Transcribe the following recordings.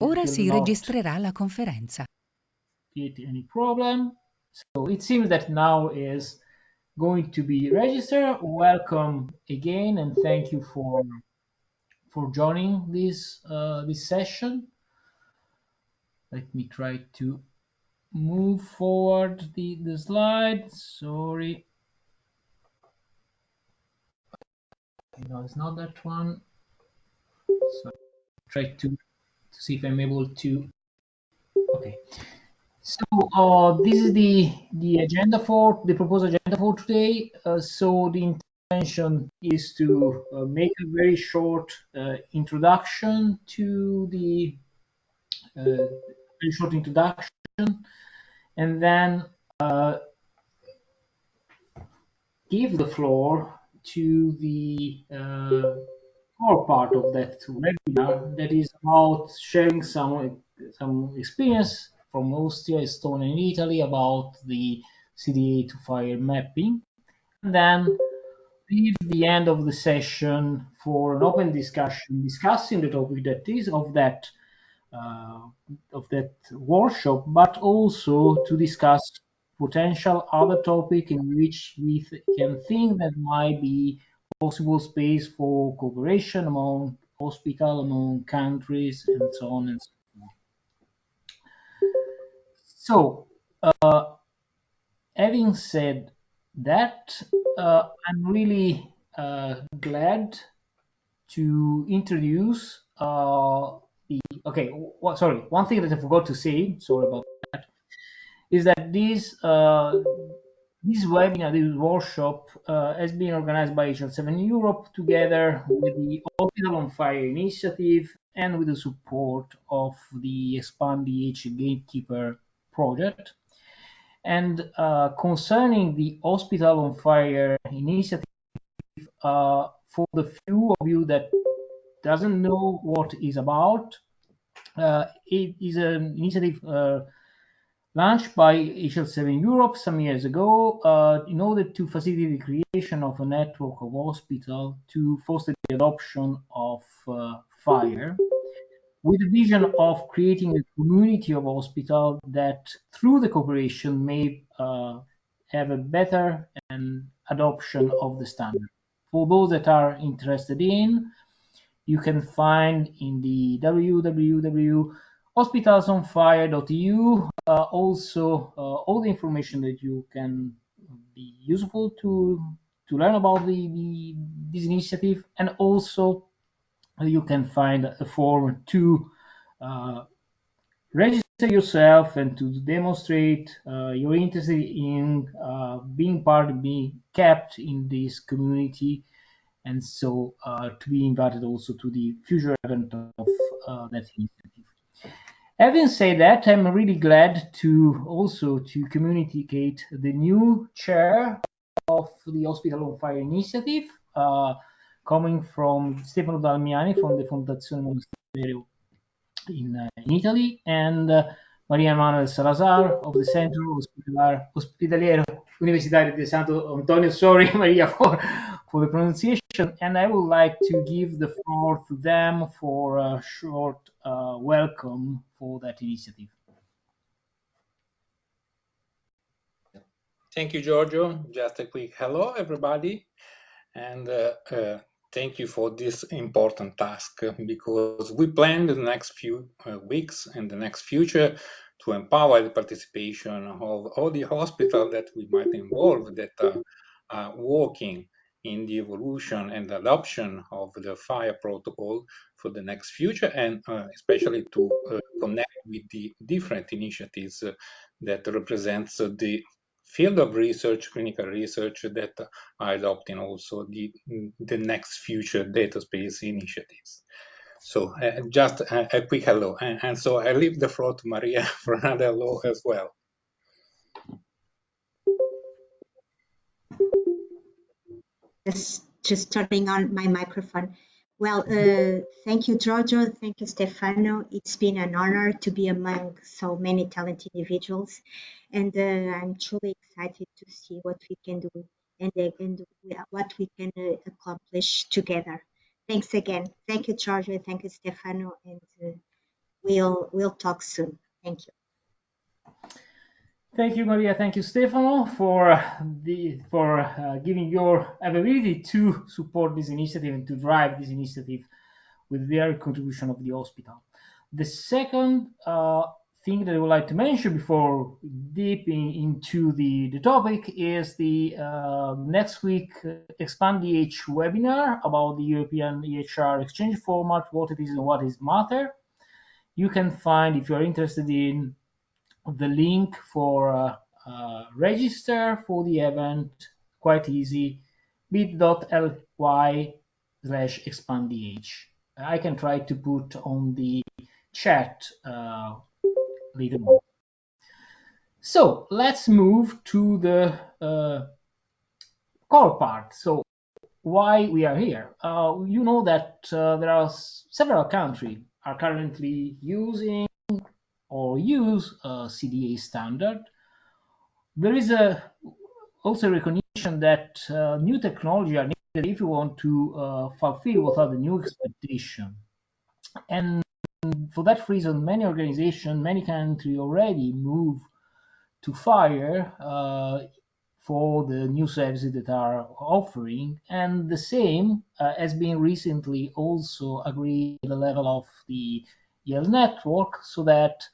Ora will si not registrerà la conferenza. create any problem. So it seems that now is going to be registered. Welcome again, and thank you for joining this this session. Let me try to move forward the slide. Sorry. No, it's not that one. So try to see if I'm able to. Okay. So this is the agenda for the proposed agenda for today. So the intention is to make a very short introduction to the very short introduction, and then give the floor to the core part of that webinar, that is about sharing some experience from Austria, Estonia, and Italy about the CDA to FHIR mapping, and then leave the end of the session for an open discussion discussing the topic that is uh, of that workshop, but also to discuss potential other topic in which we can think that might be possible space for cooperation among hospital, among countries, and so on and so forth. So, having said that, I'm really glad to introduce okay. Sorry, one thing that I forgot to say. Sorry about is that this webinar, this workshop, has been organized by HL7 Europe together with the Hospital on Fire initiative and with the support of the Expand the H Gatekeeper project. And concerning the Hospital on Fire initiative, for the few of you that doesn't know what is about, it is an initiative launched by HL7 Europe some years ago in order to facilitate the creation of a network of hospitals to foster the adoption of FHIR, with the vision of creating a community of hospitals that, through the cooperation, may have a better adoption of the standard. For those that are interested in, you can find in the www.hospitalsonfire.eu also all the information that you can be useful to learn about this initiative, and also you can find a form to register yourself and to demonstrate your interest in being kept in this community, and so to be invited also to the future event of that initiative. Having said that, I'm really glad to also to communicate the new chair of the Hospital on Fire initiative, coming from Stefano Dalmiani from the Fondazione Monasterio in Italy, and Maria Manuel Salazar of the Centro Hospitaliero Universitario di Santo Antonio. Sorry, Maria, for the pronunciation. And I would like to give the floor to them for a short welcome for that initiative. Thank you, Giorgio. Just a quick hello, everybody. And thank you for this important task, because we plan the next few weeks and the next future to empower the participation of all the hospitals that we might involve, that are working in the evolution and adoption of the FHIR protocol for the next future, and especially to connect with the different initiatives that represents the field of research, clinical research, that are adopting also the next future data space initiatives. So just a quick hello. And so I leave the floor to Maria for another hello as well. Just turning on my microphone. Well, thank you, Giorgio. Thank you, Stefano. It's been an honor to be among so many talented individuals, and I'm truly excited to see what we can do and what we can accomplish together. Thanks again. Thank you, Giorgio. Thank you, Stefano, and we'll talk soon. Thank you. Thank you, Maria. Thank you, Stefano, for giving your ability to support this initiative and to drive this initiative with their contribution of the hospital. The second thing that I would like to mention before dipping into the topic is the next week Expand the H webinar about the European EHR exchange format, what it is and what is matter. You can find, if you're interested in, the link for register for the event, quite easy, bit.ly/expandth. I can try to put on the chat later on. So let's move to the core part. So why we are here? You know that there are several countries are currently using or use CDA standard. There is also recognition that new technology are needed if you want to fulfill what are the new expectations. And for that reason, many organizations, many countries already move to FHIR for the new services that are offering. And the same has been recently also agreed at the level of the EL network, so that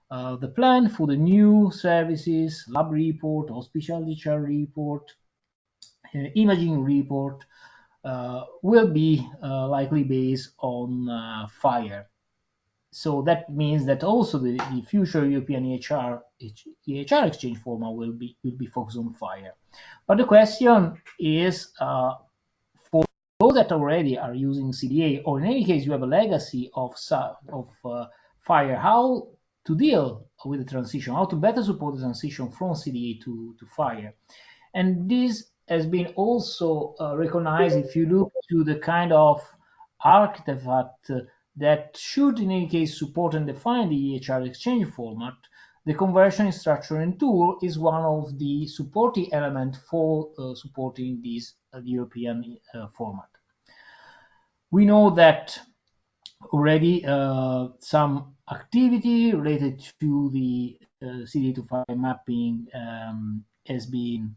the plan for the new services, lab report, hospital discharge report, imaging report, will be likely based on FHIR. So that means that also the future European EHR exchange format will be focused on FHIR. But the question is, for those that already are using CDA, or in any case you have a legacy of FHIR, how to deal with the transition, how to better support the transition from CDA to FHIR. And this has been also recognized if you look to the kind of artifact that should in any case support and define the EHR exchange format. The conversion structuring tool is one of the supporting elements for supporting this European format. We know that already some activity related to the CDA to FHIR mapping has been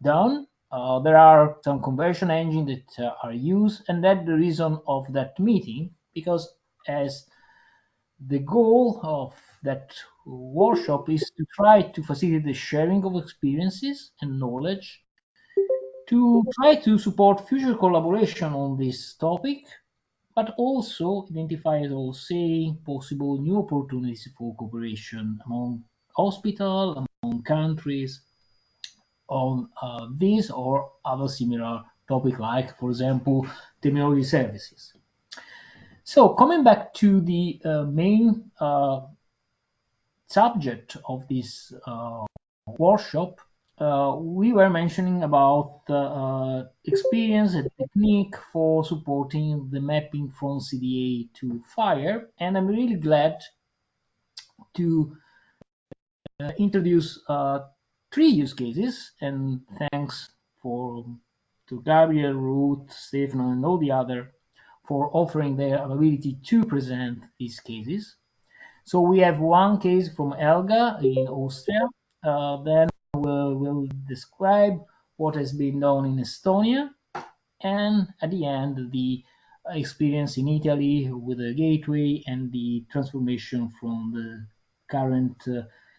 done. There are some conversion engines that are used, and that's the reason of that meeting, because as the goal of that workshop is to try to facilitate the sharing of experiences and knowledge, to try to support future collaboration on this topic, but also identify, as I was saying, possible new opportunities for cooperation among hospitals, among countries, on this or other similar topic, like, for example, terminology services. So coming back to the main subject of this workshop, we were mentioning about experience and technique for supporting the mapping from CDA to FHIR, and I'm really glad to introduce 3 use cases, and thanks to Gabriel, Ruth, Stefano, and all the other for offering their ability to present these cases. So we have one case from ELGA in Austria. Then we'll describe what has been done in Estonia, and at the end, the experience in Italy with the gateway and the transformation from the current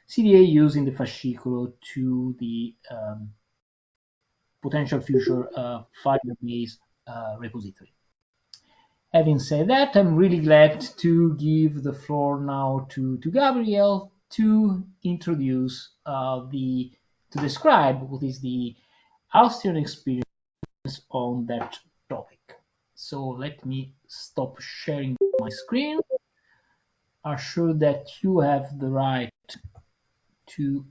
CDA used in the fascicolo to the potential future FHIR-based repository. Having said that, I'm really glad to give the floor now to Gabriel to introduce to describe what is the Austrian experience on that topic. So let me stop sharing my screen. I'm sure that you have the right to.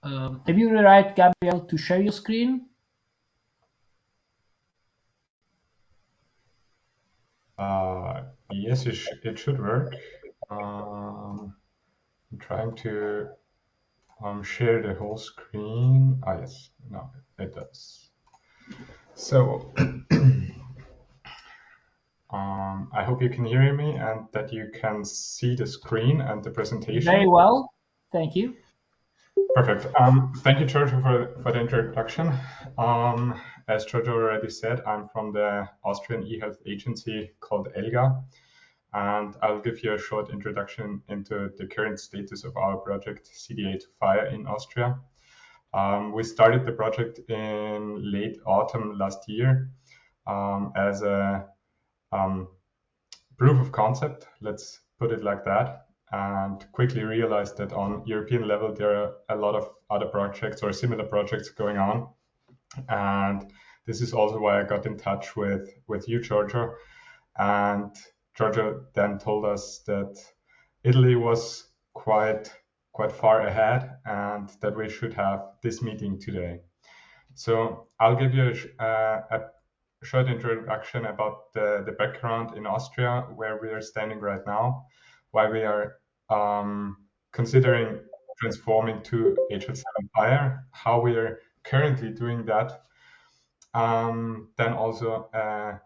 Have you the right, Gabriel, to share your screen? Yes, it should work. I'm trying to share the whole screen. Ah, yes, no, it does. So I hope you can hear me and that you can see the screen and the presentation. Very well, thank you. Perfect. Thank you, Giorgio, for the introduction. As Giorgio already said, I'm from the Austrian e-health agency called ELGA, and I'll give you a short introduction into the current status of our project CDA to FHIR in Austria. We started the project in late autumn last year as a proof of concept, let's put it like that, and quickly realized that on European level there are a lot of other projects or similar projects going on. And this is also why I got in touch with you, Giorgio. And Giorgio then told us that Italy was quite far ahead and that we should have this meeting today. So I'll give you a short introduction about the background in Austria, where we are standing right now, why we are considering transforming to HL7 FHIR, how we are currently doing that, then also a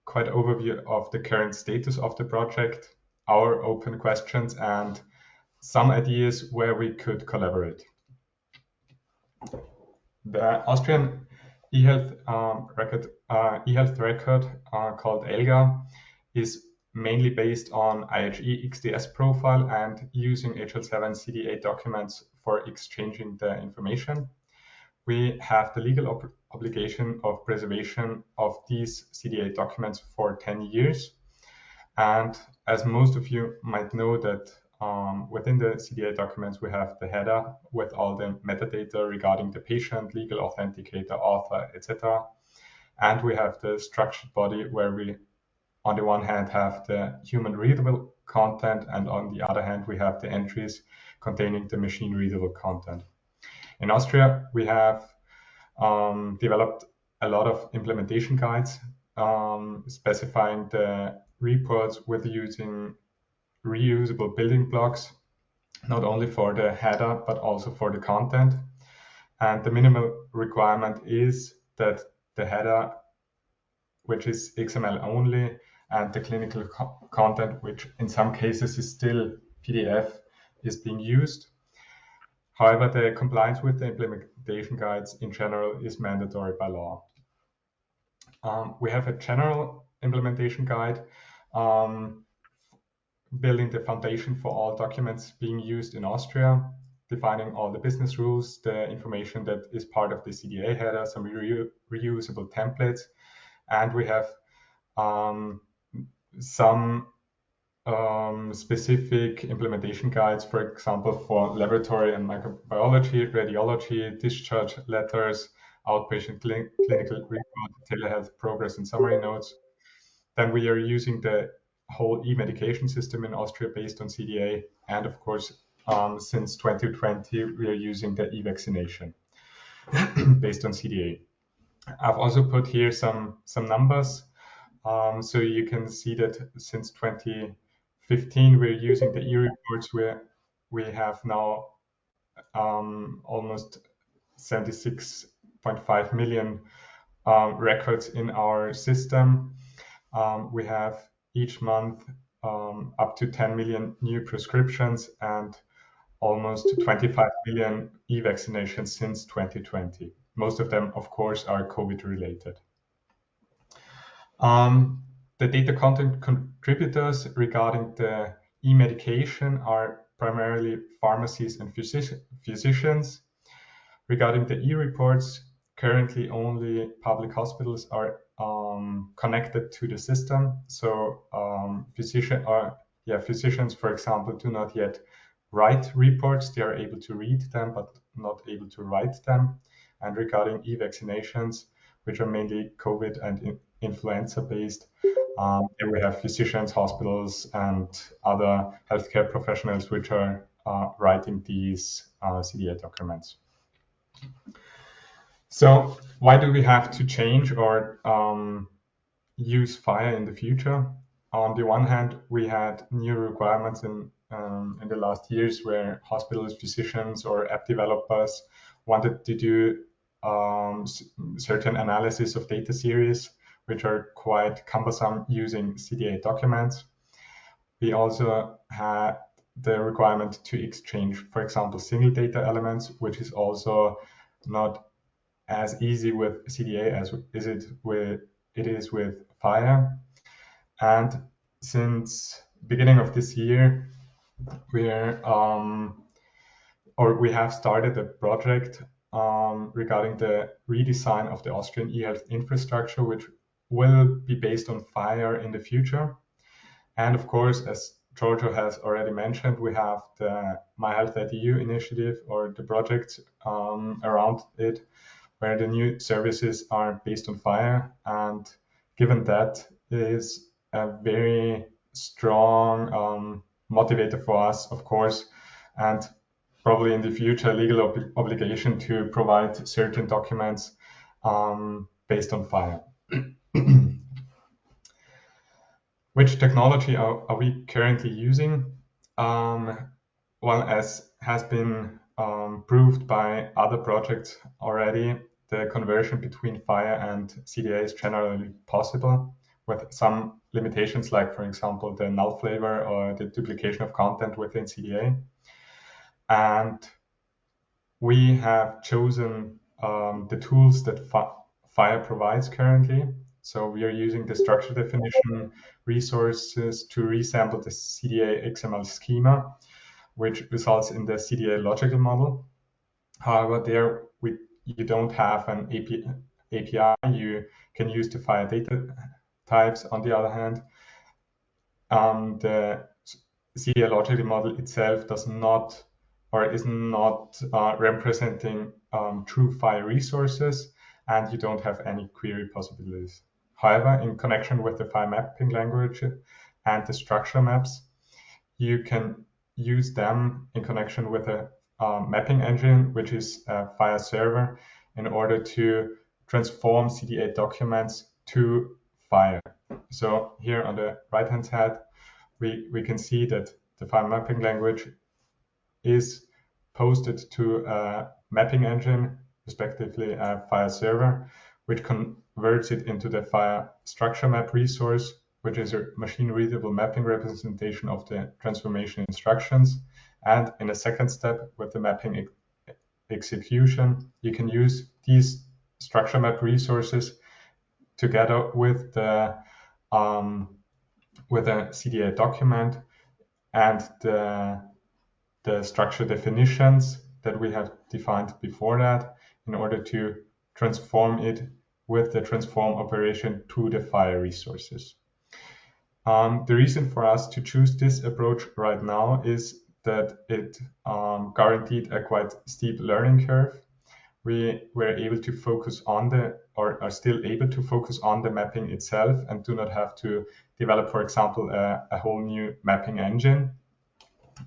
quite overview of the current status of the project, our open questions, and some ideas where we could collaborate. The Austrian e-health record called ELGA is mainly based on IHE XDS profile and using HL7 CDA documents for exchanging the information. We have the legal obligation of preservation of these CDA documents for 10 years. And as most of you might know that within the CDA documents, we have the header with all the metadata regarding the patient, legal authenticator, author, etc. And we have the structured body where we, on the one hand, have the human readable content, and on the other hand, we have the entries containing the machine readable content. In Austria, we have developed a lot of implementation guides specifying the reports with using reusable building blocks, not only for the header, but also for the content. And the minimal requirement is that the header, which is XML only, and the clinical content, which in some cases is still PDF, is being used. However, the compliance with the implementation guides in general is mandatory by law. We have a general implementation guide building the foundation for all documents being used in Austria, defining all the business rules, the information that is part of the CDA header, some reusable templates, and we have some specific implementation guides, for example, for laboratory and microbiology, radiology, discharge letters, outpatient clinical report, telehealth progress and summary notes. Then we are using the whole e-medication system in Austria based on CDA. And of course, since 2020, we are using the e-vaccination based on CDA. I've also put here some numbers. So you can see that since 2015, we're using the e-reports where we have now almost 76.5 million records in our system. We have each month up to 10 million new prescriptions and almost 25 million e-vaccinations since 2020. Most of them, of course, are COVID related. The data content contributors regarding the e-medication are primarily pharmacies and physicians. Regarding the e-reports, currently only public hospitals are connected to the system. So physicians, for example, do not yet write reports. They are able to read them, but not able to write them. And regarding e-vaccinations, which are mainly COVID and influenza based, we have physicians, hospitals, and other healthcare professionals which are writing these CDA documents. So why do we have to change or use FHIR in the future? On the one hand, we had new requirements in the last years where hospitals, physicians, or app developers wanted to do certain analysis of data series which are quite cumbersome using CDA documents. We also had the requirement to exchange, for example, single data elements, which is also not as easy with CDA as it is with FHIR. And since beginning of this year, we have started a project regarding the redesign of the Austrian e-health infrastructure, which will be based on FHIR in the future. And of course, as Giorgio has already mentioned, we have the My Health at EU initiative, or the project around it, where the new services are based on FHIR. And given that is a very strong motivator for us, of course, and probably in the future legal obligation to provide certain documents based on FHIR. Which technology are we currently using? Well, as has been proved by other projects already, the conversion between FHIR and CDA is generally possible, with some limitations, like, for example, the null flavor or the duplication of content within CDA. And we have chosen the tools that FHIR provides currently. So we are using the structure definition resources to resample the CDA XML schema, which results in the CDA logical model. However, there you don't have an API. You can use the FHIR data types. On the other hand, the CDA logical model itself does not, or is not representing true FHIR resources, and you don't have any query possibilities. However, in connection with the FHIR mapping language and the structure maps, you can use them in connection with a mapping engine, which is a FHIR server, in order to transform CDA documents to FHIR. So here on the right-hand side, we can see that the FHIR mapping language is posted to a mapping engine, respectively a FHIR server, which converts it into the FHIR structure map resource, which is a machine-readable mapping representation of the transformation instructions. And in a second step, with the mapping execution, you can use these structure map resources together with the CDA document and the structure definitions that we have defined before that, in order to transform it with the transform operation to the FHIR resources. The reason for us to choose this approach right now is that it guaranteed a quite steep learning curve. We were able to focus on or are still able to focus on the mapping itself, and do not have to develop, for example, a whole new mapping engine.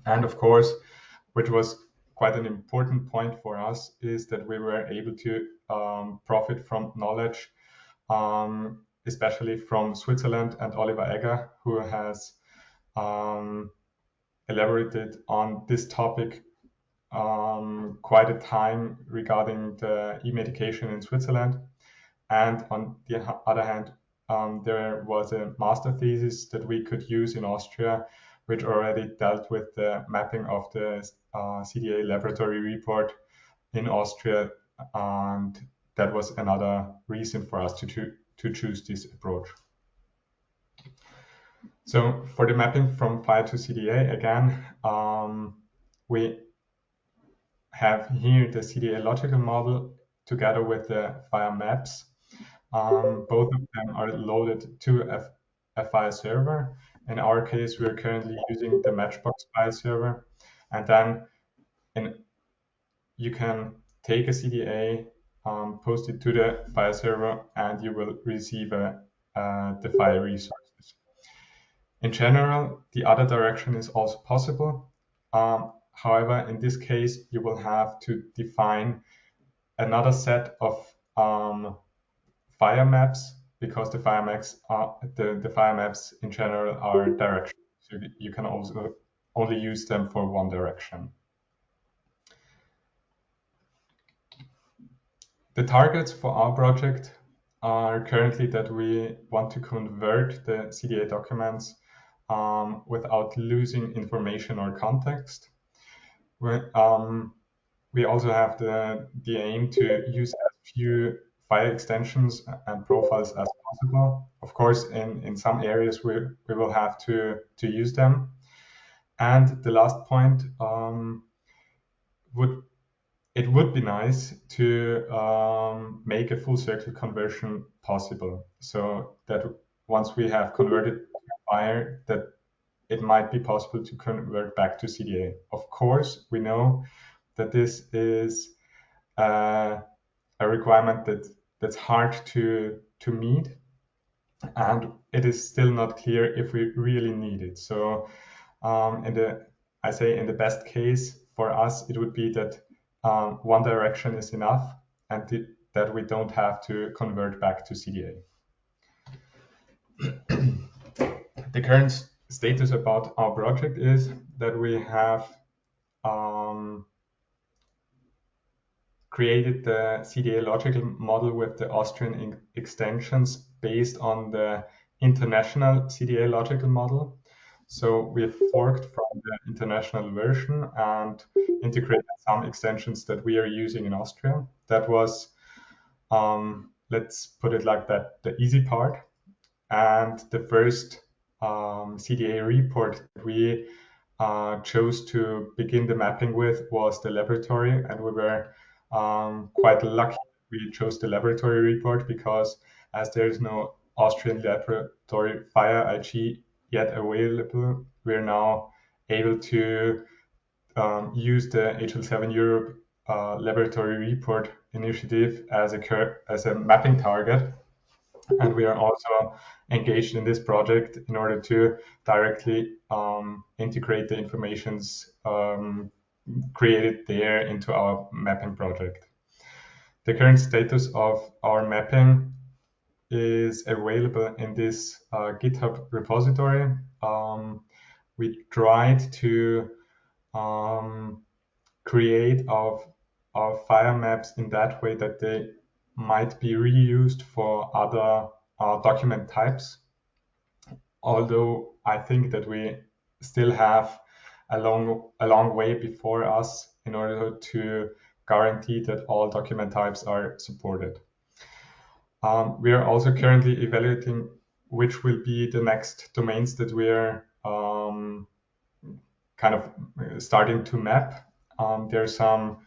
And of course, which was quite an important point for us, is that we were able to profit from knowledge, especially from Switzerland and Oliver Egger, who has elaborated on this topic quite a time regarding the e-medication in Switzerland. And on the other hand, there was a master thesis that we could use in Austria, which already dealt with the mapping of the CDA laboratory report in Austria, and that was another reason for us to choose this approach. So for the mapping from FHIR to CDA, again, we have here the CDA logical model together with the FHIR maps. Both of them are loaded to a FHIR server. In our case, we're currently using the Matchbox FHIR server. And then you can take a CDA, post it to the FHIR server, and you will receive the FHIR resources. In general, the other direction is also possible. However, in this case, you will have to define another set of FHIR maps, because the FHIR maps in general are directional. So you can also only use them for one direction. The targets for our project are currently that we want to convert the CDA documents without losing information or context. We also have the aim to use as few FHIR extensions and profiles as possible. Of course, in some areas we will have to use them. And the last point, it would be nice to make a full circle conversion possible, so that once we have converted to FHIR, that it might be possible to convert back to CDA. Of course, we know that this is a requirement that's hard to meet, and it is still not clear if we really need it. So in the best case for us, it would be that one direction is enough, and that we don't have to convert back to CDA. The current status about our project is that we have created the CDA logical model with the Austrian extensions based on the international CDA logical model. So we've forked from the international version and integrated some extensions that we are using in Austria. That was, let's put it like that, the easy part. And the first CDA report that we chose to begin the mapping with was the laboratory, and we were quite lucky we chose the laboratory report, because as there is no Austrian laboratory FHIR IG yet available, we're now able to use the HL7 Europe laboratory report initiative as a mapping target. And we are also engaged in this project in order to directly integrate the informations created there into our mapping project. The current status of our mapping is available in this GitHub repository. We tried to create our FHIR maps in that way that they might be reused for other document types, although I think that we still have a long way before us in order to guarantee that all document types are supported. We are also currently evaluating which will be the next domains that we are kind of starting to map. There's some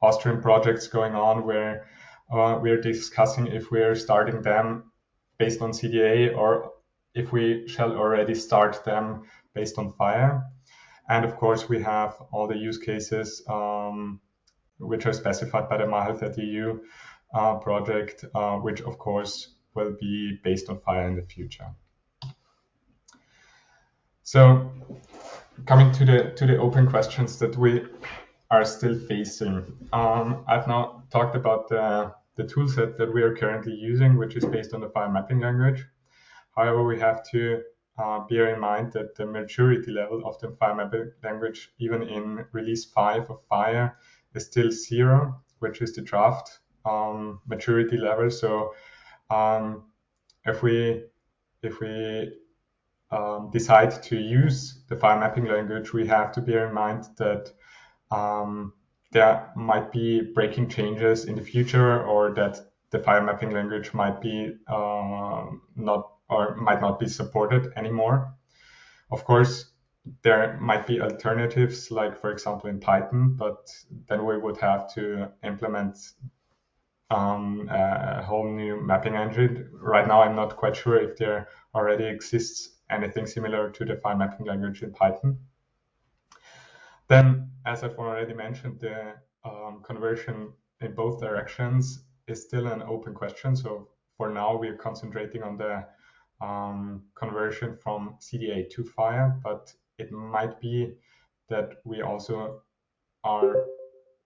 Austrian projects going on where we're discussing if we're starting them based on CDA or if we shall already start them based on FHIR. And of course, we have all the use cases which are specified by the MyHealth.eu project, which of course will be based on FHIR in the future. So coming to the open questions that we are still facing. I've now talked about the toolset that we are currently using, which is based on the FHIR mapping language. However, we have to bear in mind that the maturity level of the FHIR mapping language, even in release 5 of FHIR, is still 0, which is the draft maturity level. So if we decide to use the FHIR mapping language, we have to bear in mind that there might be breaking changes in the future, or that the FHIR mapping language might be might not be supported anymore. Of course, there might be alternatives, like for example in Python, but then we would have to implement a whole new mapping engine. Right now, I'm not quite sure if there already exists anything similar to the FHIR mapping language in Python. Then, as I've already mentioned, the conversion in both directions is still an open question. So for now, we're concentrating on the conversion from CDA to FHIR, but it might be that we also are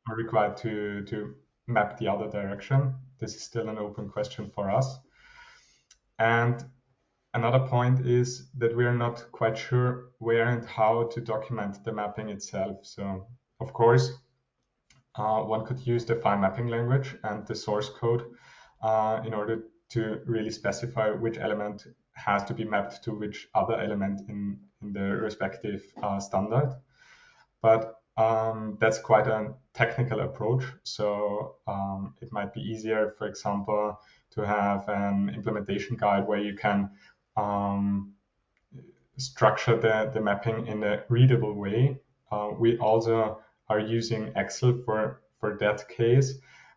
required to map the other direction. This is still an open question for us. And another point is that we are not quite sure where and how to document the mapping itself. So, of course, one could use the FHIR mapping language and the source code in order to really specify which element has to be mapped to which other element in the respective standard. But that's quite a technical approach. So it might be easier, for example, to have an implementation guide where you can structure the mapping in a readable way. We also are using Excel for that case,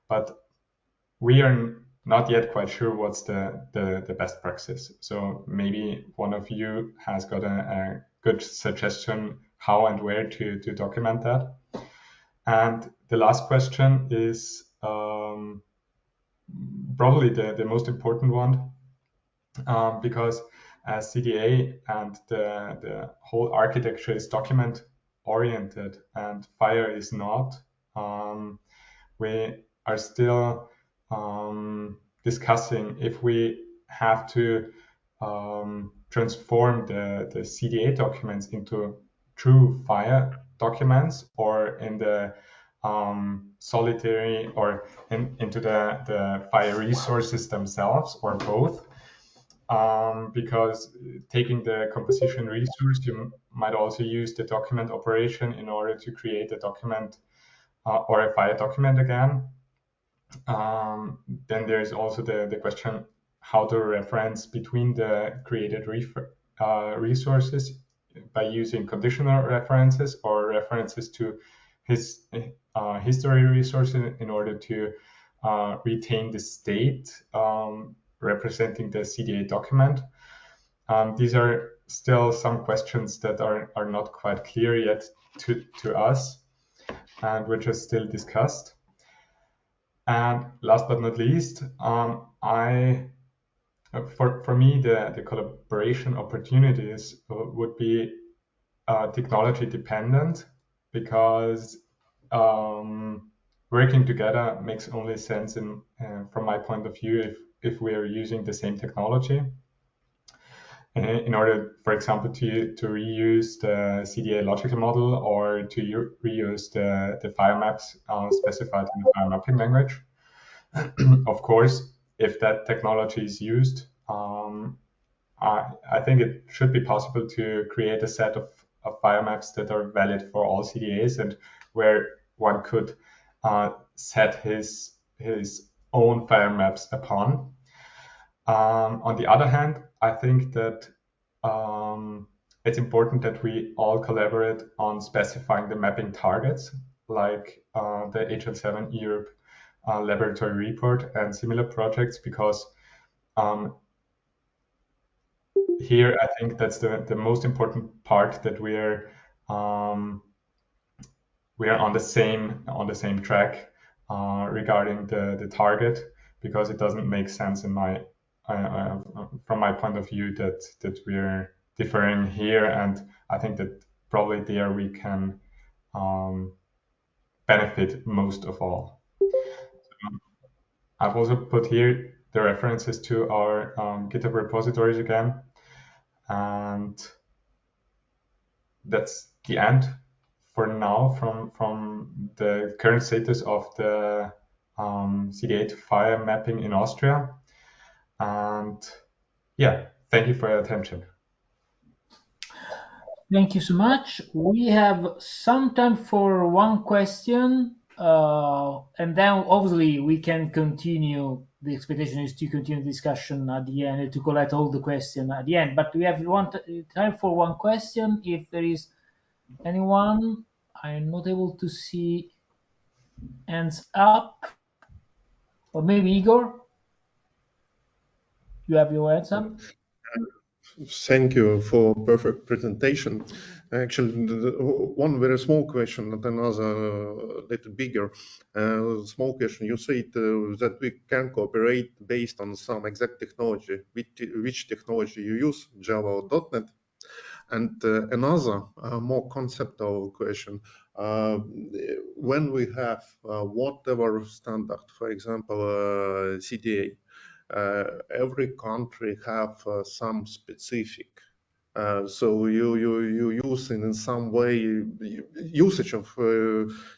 but we are not yet quite sure what's the best practice. So maybe one of you has got a good suggestion how and where to document that. And the last question is probably the most important one, because as CDA and the whole architecture is document oriented and FHIR is not, we are still discussing if we have to transform the CDA documents into true FHIR documents, or in the solitary, or into the FHIR resources themselves, or both. Because taking the composition resource, you might also use the document operation in order to create a document or a FHIR document again. Then there's also the question how to reference between the created resources by using conditional references or references to his history resources in order to retain the state representing the CDA document. These are still some questions that are not quite clear yet to us, and which are still discussed. And last but not least, for me, the collaboration opportunities would be technology dependent, because working together makes only sense from my point of view if we are using the same technology. In order, for example, to reuse the CDA logical model, or to reuse the FHIR maps specified in the FHIR mapping language. Of course, if that technology is used, I think it should be possible to create a set of FHIR maps that are valid for all CDAs, and where one could set his own FHIR maps upon. On the other hand, I think that it's important that we all collaborate on specifying the mapping targets, like the HL7 Europe laboratory report and similar projects, because here I think that's the most important part, that we are on the same track regarding the target, because it doesn't make sense from my point of view that we're differing here, and I think that probably there we can benefit most of all. I've also put here the references to our GitHub repositories again, and that's the end for now from the current status of the CDA to FHIR mapping in Austria. And yeah, thank you for your attention. Thank you so much. We have some time for one question, and then obviously we can continue. The expectation is to continue discussion at the end, to collect all the questions at the end. But we have time for one question. If there is anyone, I'm not able to see hands up. Or maybe Igor, you have your hands up. Thank you for perfect presentation. Actually, one very small question, and another little bigger. Small question. You said that we can cooperate based on some exact technology. Which technology you use, Java or .NET? And another more conceptual question. When we have whatever standard, for example, CDA, every country have some specific So you use in some way usage of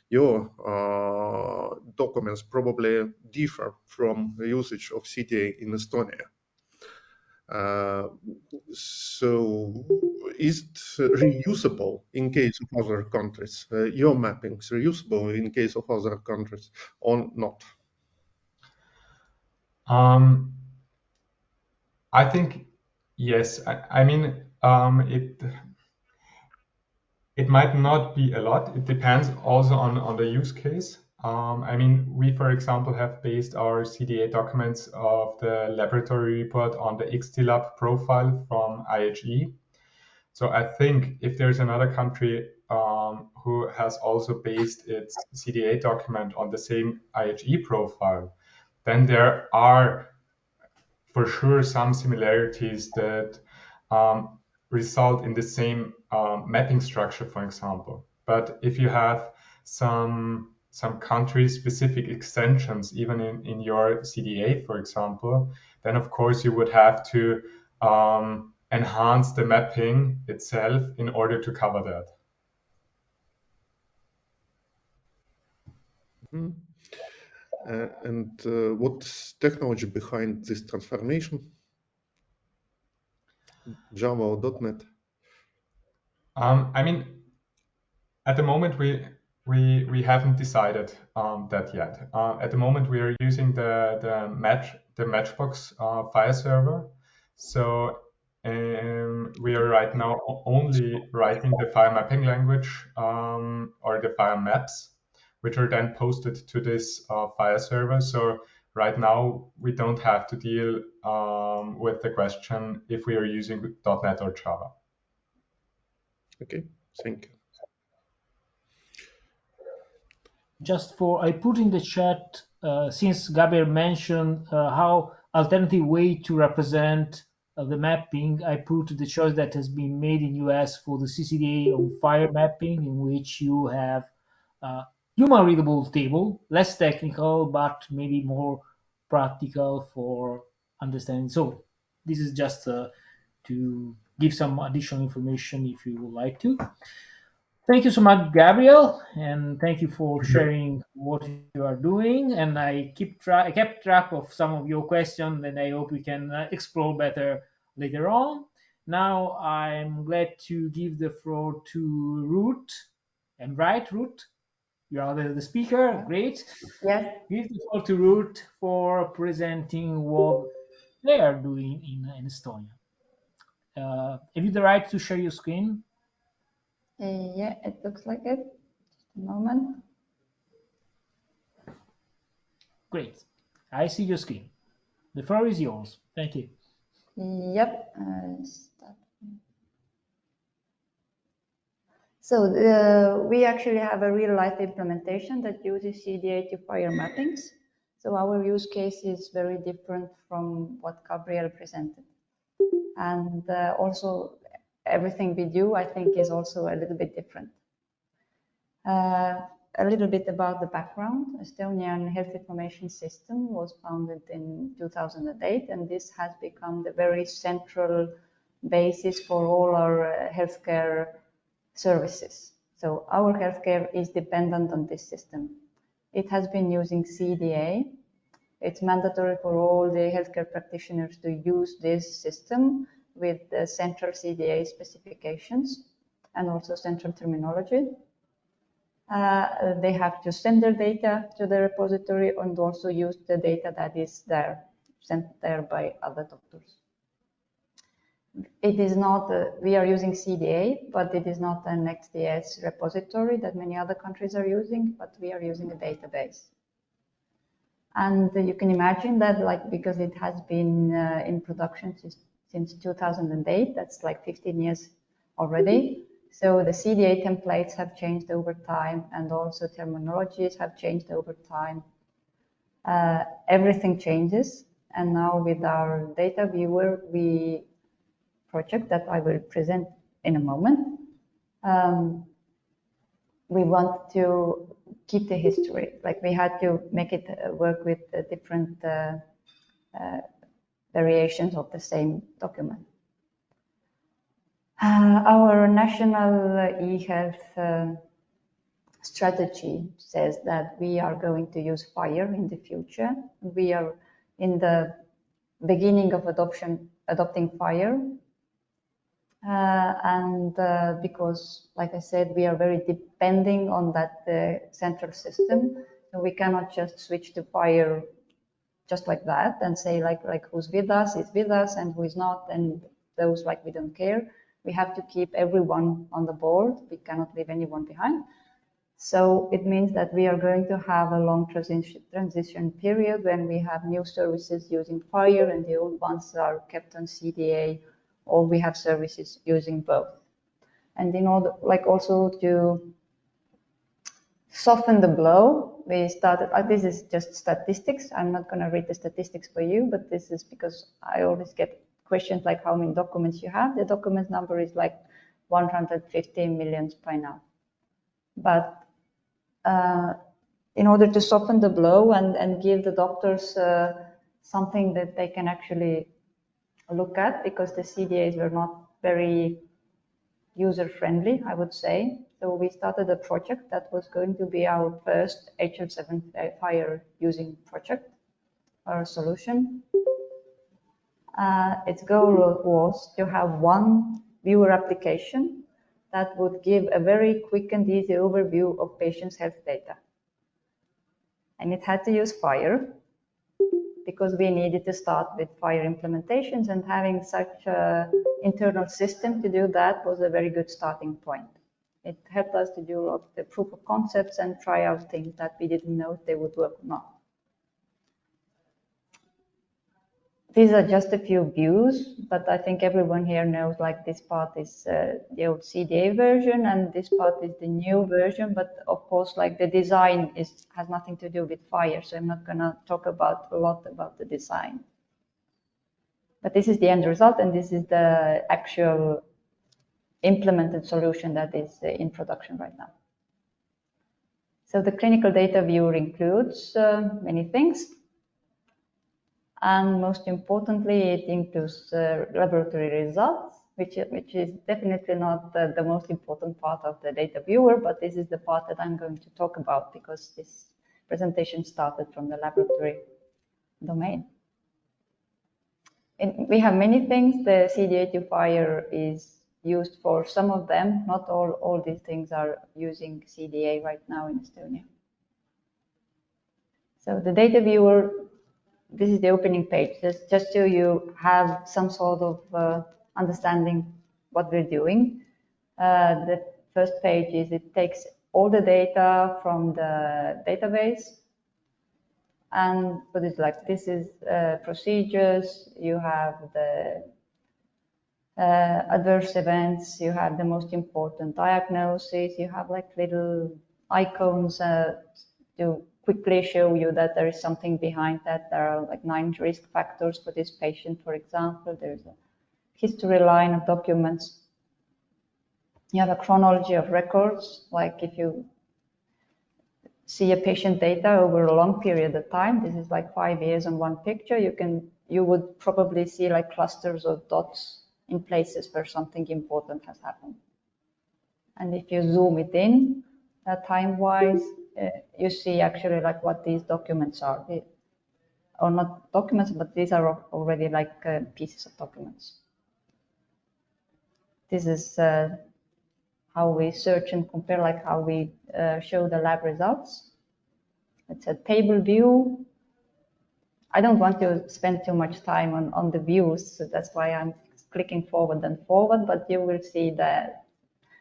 your documents probably differ from the usage of CDA in Estonia. So is it reusable in case of other countries? Your mappings reusable in case of other countries or not? I think yes. I mean, it might not be a lot. It depends also on the use case. I mean, we, for example, have based our CDA documents of the laboratory report on the XTLab profile from IHE. So I think if there's another country who has also based its CDA document on the same IHE profile, then there are for sure some similarities that result in the same mapping structure, for example. But if you have some country-specific extensions, even in your CDA, for example, then of course you would have to enhance the mapping itself in order to cover that. Mm-hmm. And what's technology behind this transformation? Java or .NET? I mean, at the moment we haven't decided that yet. At the moment we are using the Matchbox file server. So we are right now only writing the file mapping language or the file maps, which are then posted to this file server. So right now we don't have to deal with the question if we are using .NET or Java. Okay, thank you. Just for, I put in the chat, since Gabriel mentioned how alternative way to represent the mapping, I put the choice that has been made in US for the CCDA on FHIR mapping, in which you have human readable table, less technical, but maybe more practical for understanding. So this is just to give some additional information if you would like to. Thank you so much, Gabriel, and thank you for sharing what you are doing. And I kept track of some of your questions, and I hope we can explore better later on. Now I'm glad to give the floor to Ruth. And right, Ruth, you are the speaker. Great. Yes. Give the floor to Ruth for presenting what they are doing in Estonia. Have you the right to share your screen? Yeah, it looks like it. Just a moment. Great. I see your screen. The floor is yours. Thank you. Yep. So we actually have a real-life implementation that uses CDA to FHIR mappings. So our use case is very different from what Gabriel presented. And also everything we do, I think, is also a little bit different. A little bit about the background. Estonian Health Information System was founded in 2008, and this has become the very central basis for all our healthcare services. So our healthcare is dependent on this system. It has been using CDA. It's mandatory for all the healthcare practitioners to use this system with the central CDA specifications and also central terminology. They have to send their data to the repository and also use the data that is there, sent there by other doctors. It is not, we are using CDA, but it is not an XDS repository that many other countries are using, but we are using a database. And you can imagine that, like, because it has been in production since 2008, that's like 15 years already. So the CDA templates have changed over time, and also terminologies have changed over time. Everything changes, and now with our data viewer project that I will present in a moment, we want to keep the history. Like, we had to make it work with the different variations of the same document. Our national e-health strategy says that we are going to use FHIR in the future. We are in the beginning of adopting FHIR. Because, like I said, we are very depending on that central system. So we cannot just switch to FHIR just like that and say like who's with us is with us and who is not, and those like we don't care. We have to keep everyone on the board. We cannot leave anyone behind. So it means that we are going to have a long transition period when we have new services using FHIR and the old ones are kept on CDA, or we have services using both. And in order, like also to soften the blow, we started, this is just statistics. I'm not going to read the statistics for you, but this is because I always get questions like how many documents you have. The document number is like 115 million by now. But in order to soften the blow and give the doctors something that they can actually look at, because the CDAs were not very user-friendly, I would say. So we started a project that was going to be our first HL7 FHIR using project or solution. Its goal was to have one viewer application that would give a very quick and easy overview of patients' health data. And it had to use FHIR because we needed to start with FHIR implementations, and having such an internal system to do that was a very good starting point. It helped us to do a lot of the proof of concepts and try out things that we didn't know if they would work or not. These are just a few views, but I think everyone here knows like this part is the old CDA version and this part is the new version, but of course like the design has nothing to do with FHIR, so I'm not going to talk a lot about the design. But this is the end result, and this is the actual implemented solution that is in production right now. So the clinical data viewer includes many things. And most importantly, it includes laboratory results, which is definitely not the most important part of the data viewer, but this is the part that I'm going to talk about because this presentation started from the laboratory domain. We have many things. The CDA to FHIR is used for some of them. Not all these things are using CDA right now in Estonia. So the data viewer, this is the opening page, just so you have some sort of understanding what we're doing. The first page is it takes all the data from the database and put it like this is procedures, you have the adverse events, you have the most important diagnosis, you have like little icons to quickly show you that there is something behind that. There are like 9 risk factors for this patient, for example. There's a history line of documents. You have a chronology of records, like if you see a patient data over a long period of time, this is like 5 years on one picture, you would probably see like clusters of dots in places where something important has happened. And if you zoom it in, time-wise, you see actually like what these documents are, or not documents, but these are already like pieces of documents. This is how we search and compare, like how we show the lab results. It's a table view. I don't want to spend too much time on the views, so that's why I'm clicking forward and forward, but you will see that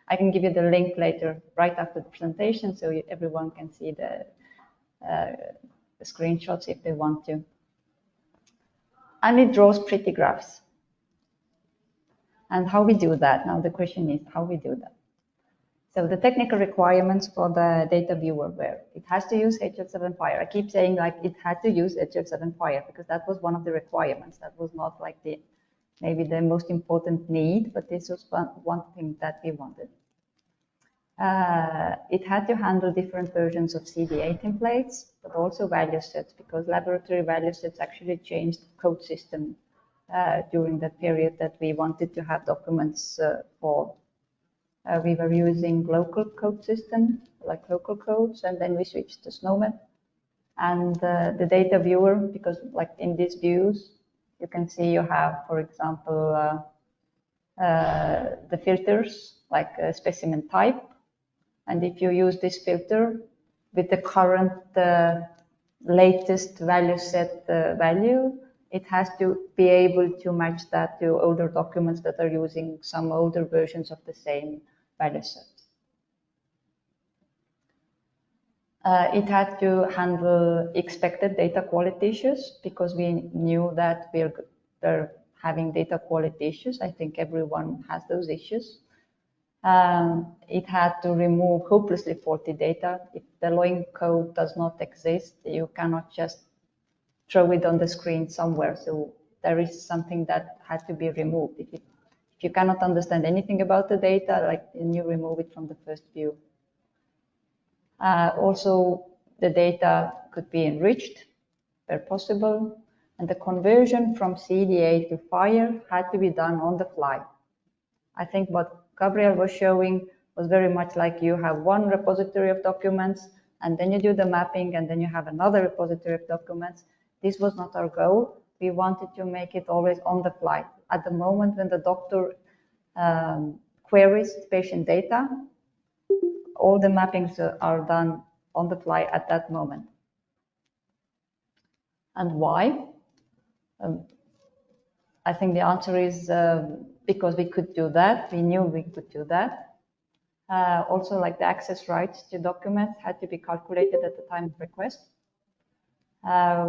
I can give you the link later, right after the presentation, so everyone can see the screenshots if they want to. And it draws pretty graphs. And how we do that? Now the question is how we do that. So the technical requirements for the data viewer were, it has to use HL7 FHIR. I keep saying like it had to use HL7 FHIR because that was one of the requirements. That was not like maybe the most important need, but this was one thing that we wanted. It had to handle different versions of CDA templates, but also value sets, because laboratory value sets actually changed code system during the period that we wanted to have documents for We were using local code system, like local codes, and then we switched to Snowman. And the data viewer, because like in these views, you can see you have, for example, the filters, like specimen type. And if you use this filter with the current latest value set value, it has to be able to match that to older documents that are using some older versions of the same value set. It had to handle expected data quality issues because we knew that we're having data quality issues. I think everyone has those issues. It had to remove hopelessly faulty data. If the loin code does not exist, you cannot just throw it on the screen somewhere. So there is something that had to be removed. If you cannot understand anything about the data, like, then you remove it from the first view. Also, the data could be enriched where possible, and the conversion from CDA to FHIR had to be done on the fly. I think what Gabriel was showing was very much like you have one repository of documents, and then you do the mapping, and then you have another repository of documents. This was not our goal. We wanted to make it always on the fly. At the moment when the doctor queries patient data, all the mappings are done on the fly at that moment. And why? I think the answer is because we could do that. We knew we could do that. Also, like the access rights to documents had to be calculated at the time of request.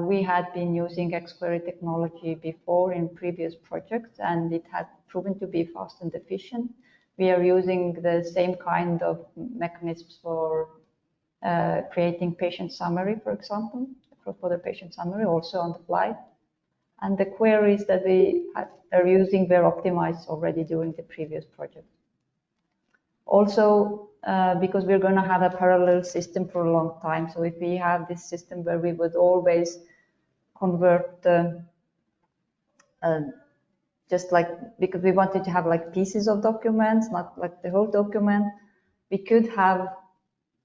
We had been using xQuery technology before in previous projects, and it had proven to be fast and efficient. We are using the same kind of mechanisms for creating patient summary, for example, cross-border patient summary, also on the fly. And the queries that we are using were optimized already during the previous project. Also, because we're going to have a parallel system for a long time. So if we have this system where we would always convert just like, because we wanted to have like pieces of documents, not like the whole document, we could have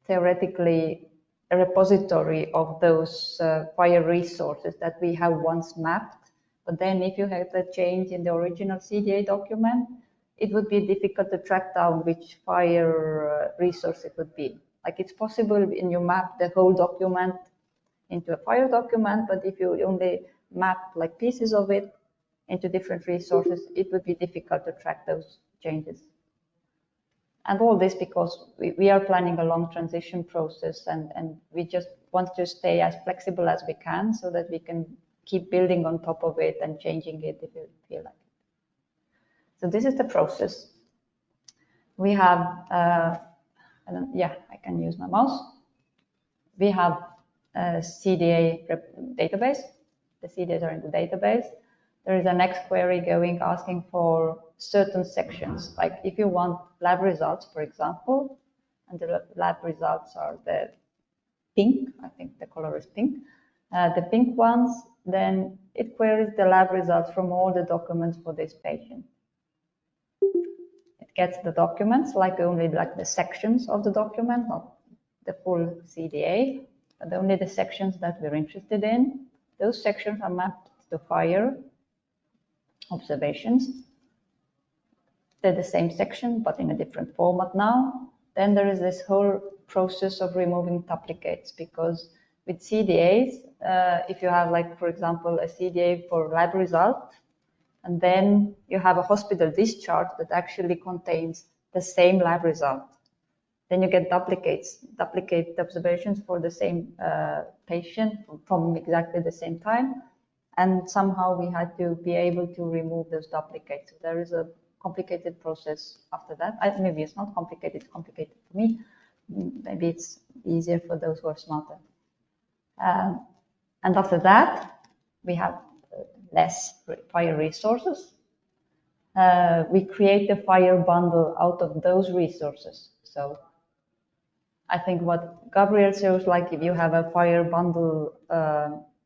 theoretically a repository of those FHIR resources that we have once mapped. But then if you had a change in the original CDA document, it would be difficult to track down which FHIR resource it would be. Like, it's possible when you map the whole document into a FHIR document, but if you only map like pieces of it into different resources, it would be difficult to track those changes. And all this because we are planning a long transition process, and we just want to stay as flexible as we can so that we can keep building on top of it and changing it if we feel like it. So this is the process. We have, yeah, I can use my mouse. We have a CDA database. The CDAs are in the database. There is a next query going asking for certain sections. Like if you want lab results, for example, and the lab results are the pink, I think the color is pink, the pink ones, then it queries the lab results from all the documents for this patient. It gets the documents, like only like the sections of the document, not the full CDA, but only the sections that we're interested in. Those sections are mapped to FHIR observations. They're the same section, but in a different format now. Then there is this whole process of removing duplicates, because with CDAs, if you have, like, for example, a CDA for lab result, and then you have a hospital discharge that actually contains the same lab result, then you get duplicates, duplicate observations for the same patient from exactly the same time. And somehow we had to be able to remove those duplicates. So there is a complicated process after that. Maybe it's not complicated, it's complicated for me. Maybe it's easier for those who are smarter. And after that, we have less FHIR resources. We create a FHIR bundle out of those resources. So I think what Gabriel shows, like if you have a FHIR bundle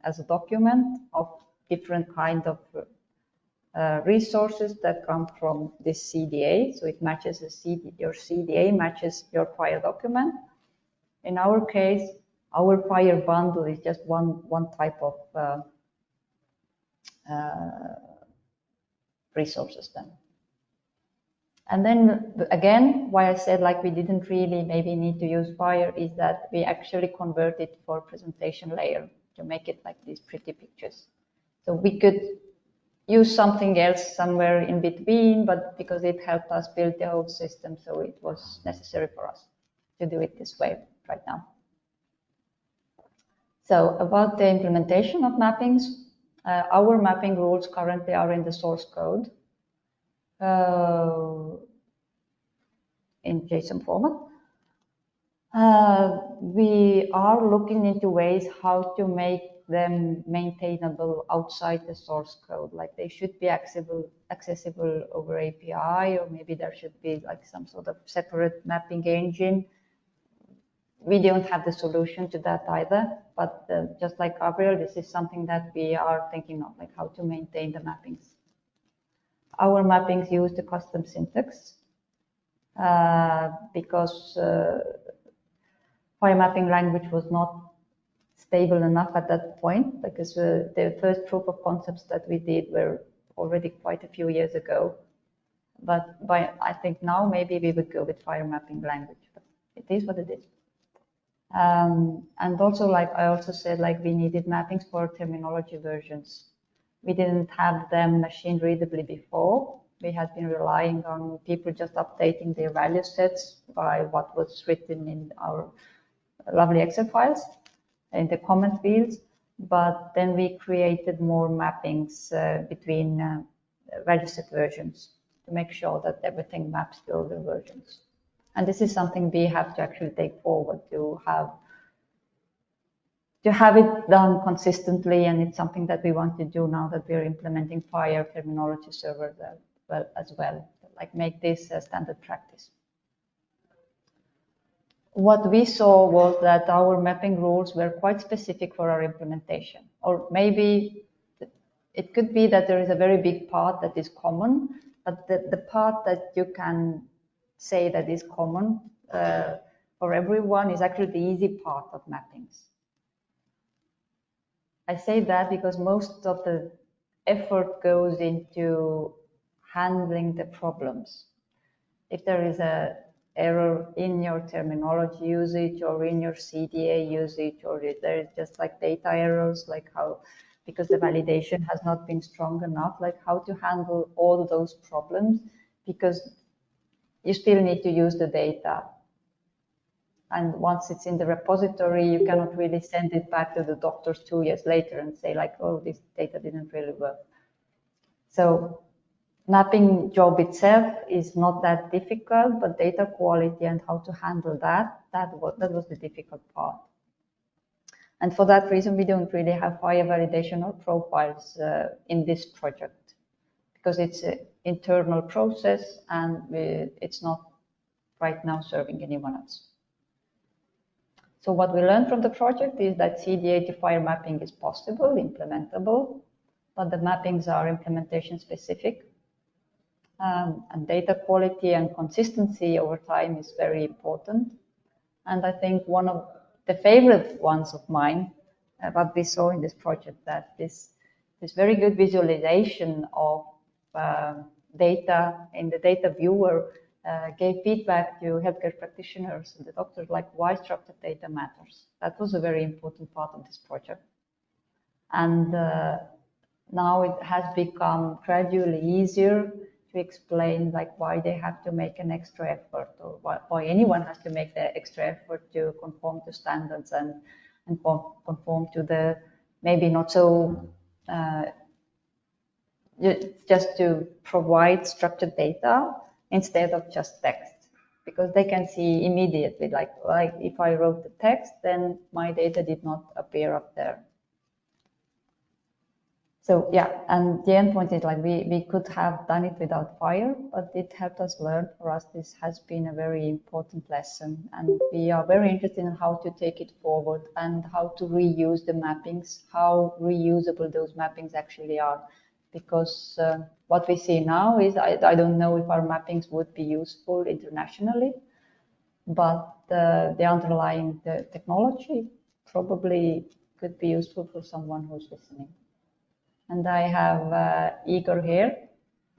as a document of different kind of resources that come from this CDA. So it matches your CDA matches your FHIR document. In our case, our FHIR bundle is just one type of resources then. And then again, why I said like we didn't really maybe need to use FHIR is that we actually convert it for presentation layer to make it like these pretty pictures. So we could use something else somewhere in between, but because it helped us build the whole system, so it was necessary for us to do it this way right now. So about the implementation of mappings, our mapping rules currently are in the source code in JSON format. We are looking into ways how to make them maintainable outside the source code. Like they should be accessible over API, or maybe there should be like some sort of separate mapping engine. We don't have the solution to that either, but just like Gabriel, this is something that we are thinking of, like how to maintain the mappings. Our mappings use the custom syntax because FHIR mapping language was not stable enough at that point, because the first proof of concepts that we did were already quite a few years ago. But I think now maybe we would go with FHIR mapping language, but it is what it is. And also, like I also said, like we needed mappings for terminology versions. We didn't have them machine readably before. We had been relying on people just updating their value sets by what was written in our lovely Excel files in the comment fields. But then we created more mappings between value set versions to make sure that everything maps to all the versions. And this is something we have to actually take forward to have it done consistently, and it's something that we want to do now that we're implementing FHIR terminology server as well, like make this a standard practice. What we saw was that our mapping rules were quite specific for our implementation, or maybe it could be that there is a very big part that is common, but the part that you can say that is common for everyone is actually the easy part of mappings. I say that because most of the effort goes into handling the problems. If there is an error in your terminology usage or in your CDA usage, or if there is just like data errors, like how, because the validation has not been strong enough, like how to handle all those problems, because you still need to use the data. And once it's in the repository, you cannot really send it back to the doctors 2 years later and say like, oh, this data didn't really work. So mapping job itself is not that difficult, but data quality and how to handle that was the difficult part. And for that reason, we don't really have FHIR validation or profiles in this project, because it's an internal process and it's not right now serving anyone else. So what we learned from the project is that CDA to FHIR mapping is possible, implementable, but the mappings are implementation specific. And data quality and consistency over time is very important. And I think one of the favorite ones of mine, what we saw in this project, that this very good visualization of data in the data viewer gave feedback to healthcare practitioners and the doctors, like why structured data matters. That was a very important part of this project. And now it has become gradually easier to explain like why they have to make an extra effort, or why anyone has to make the extra effort to conform to standards and conform to the maybe not so just to provide structured data instead of just text, because they can see immediately like if I wrote the text, then my data did not appear up there. So yeah, and the end point is like we could have done it without FHIR, but it helped us learn. For us, this has been a very important lesson, and we are very interested in how to take it forward and how to reuse the mappings, how reusable those mappings actually are. because what we see now is, I don't know if our mappings would be useful internationally, but the underlying technology probably could be useful for someone who's listening. And I have Igor here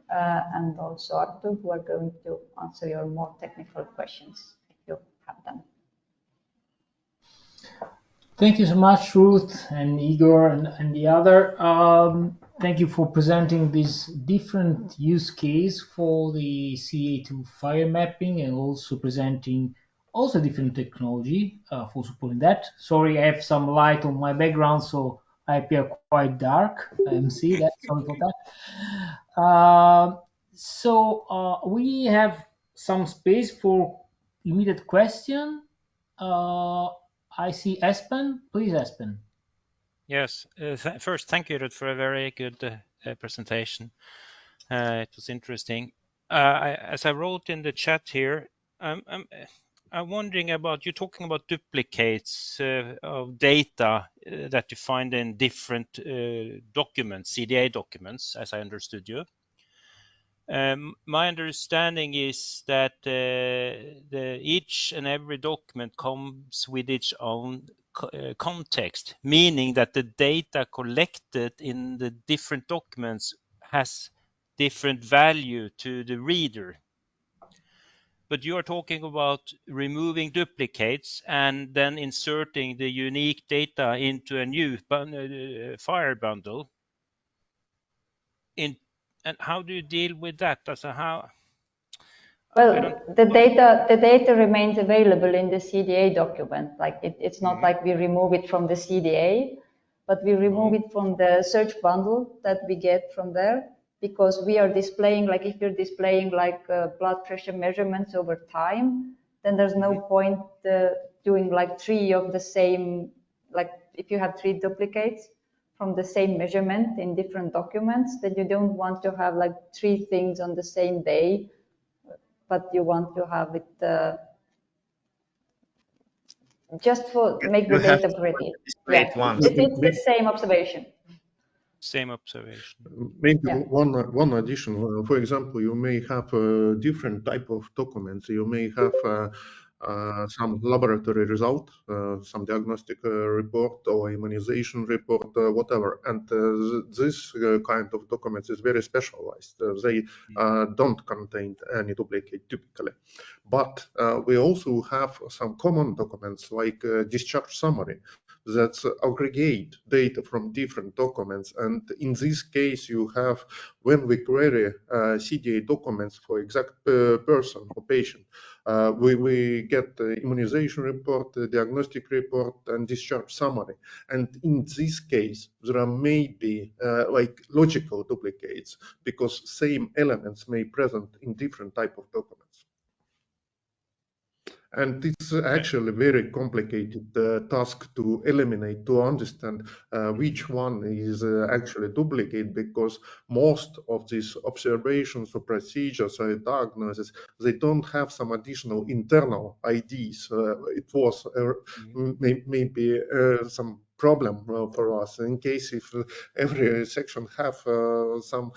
and also Artur, who are going to answer your more technical questions if you have them. Thank you so much, Ruth and Igor and the other. Thank you for presenting this different use case for the CDA to FHIR mapping, and also presenting also different technology for supporting that. Sorry, I have some light on my background, so I appear quite dark. See that? Sorry for that. So we have some space for immediate question. I see Espen. Please, Espen. Yes. First, thank you, Ruth, for a very good presentation. It was interesting. As I wrote in the chat here, I'm wondering about, you're talking about duplicates of data that you find in different documents, CDA documents, as I understood you. My understanding is that each and every document comes with its own context, meaning that the data collected in the different documents has different value to the reader. But you are talking about removing duplicates and then inserting the unique data into a new FHIR bundle. And how do you deal with that? Well, the data remains available in the CDA document. Like it's not like we remove it from the CDA, but we remove it from the search bundle that we get from there, because we are displaying, like if you're displaying like blood pressure measurements over time, then there's no point doing like 3 of the same, like if you have 3 duplicates from the same measurement in different documents, then you don't want to have like 3 things on the same day, but you want to have it just for make the data pretty. Yeah, it's the same observation. Same observation. Maybe one addition. For example, you may have a different type of documents. You may have some laboratory result, some diagnostic report or immunization report, whatever. And this kind of documents is very specialized. They don't contain any duplicate typically. But we also have some common documents like discharge summary that aggregate data from different documents. And in this case, you have, when we query CDA documents for exact person or patient, we get the immunization report, the diagnostic report, and discharge summary. And in this case, there are maybe like logical duplicates, because same elements may present in different type of documents. And it's actually a very complicated task to eliminate, to understand which one is actually duplicate, because most of these observations or procedures or diagnoses, they don't have some additional internal IDs. It was maybe some problem for us in case if every section have some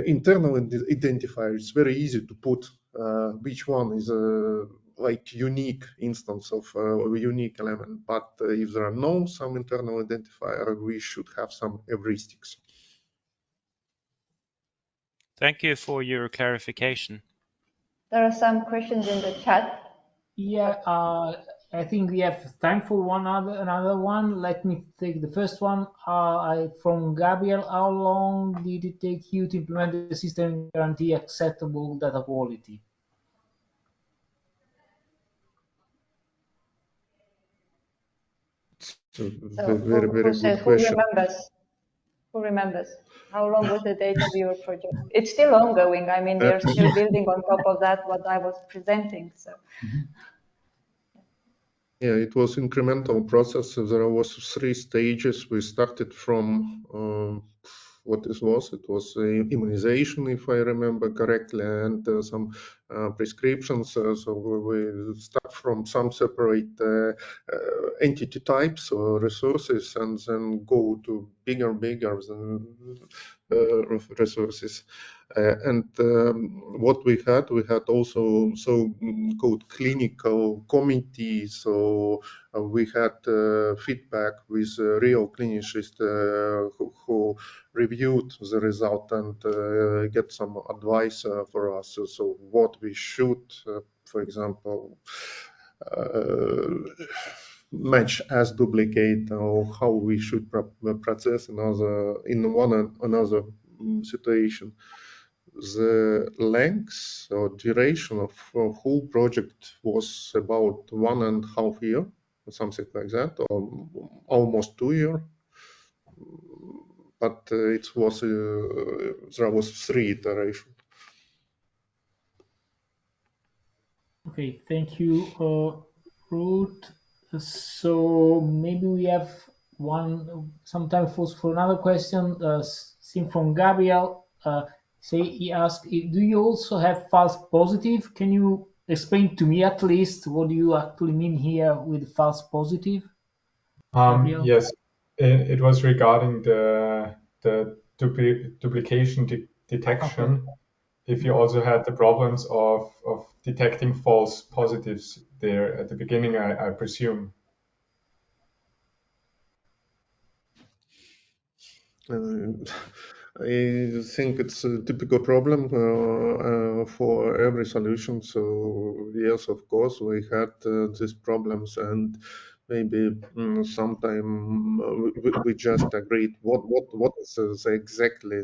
internal identifier. It's very easy to put which one is like unique instance of a unique element, but if there are no some internal identifier, we should have some heuristics. Thank you for your clarification. There are some questions in the chat. Yeah, I think we have time for another one. Let me take the first one. From Gabriel, how long did it take you to implement the system and guarantee acceptable data quality? Very good question. Who remembers? How long was the data viewer project? It's still ongoing. I mean, they're still building on top of that what I was presenting. So. Yeah, it was incremental process. There was 3 stages. We started from what this was. It was immunization, if I remember correctly, and some prescriptions. So we start from some separate entity types or resources, and then go to bigger resources. And what we had also so-called clinical committees. So we had feedback with real clinicians who reviewed the result and get some advice for us. So what we should, for example, match as duplicate, or how we should process in one another situation. The length or duration of whole project was about 1.5 years, something like that, or almost 2 years. But it was there was 3 iterations. Okay, thank you, Ruth. So maybe we have some time for another question. Seen from Gabriel. He asked, do you also have false positive? Can you explain to me at least what do you actually mean here with false positive? Gabriel? Yes, it was regarding the duplication detection. Okay. If you also had the problems of detecting false positives there at the beginning, I presume. I think it's a typical problem for every solution. So yes, of course, we had these problems, and maybe sometime we just agreed what is the exactly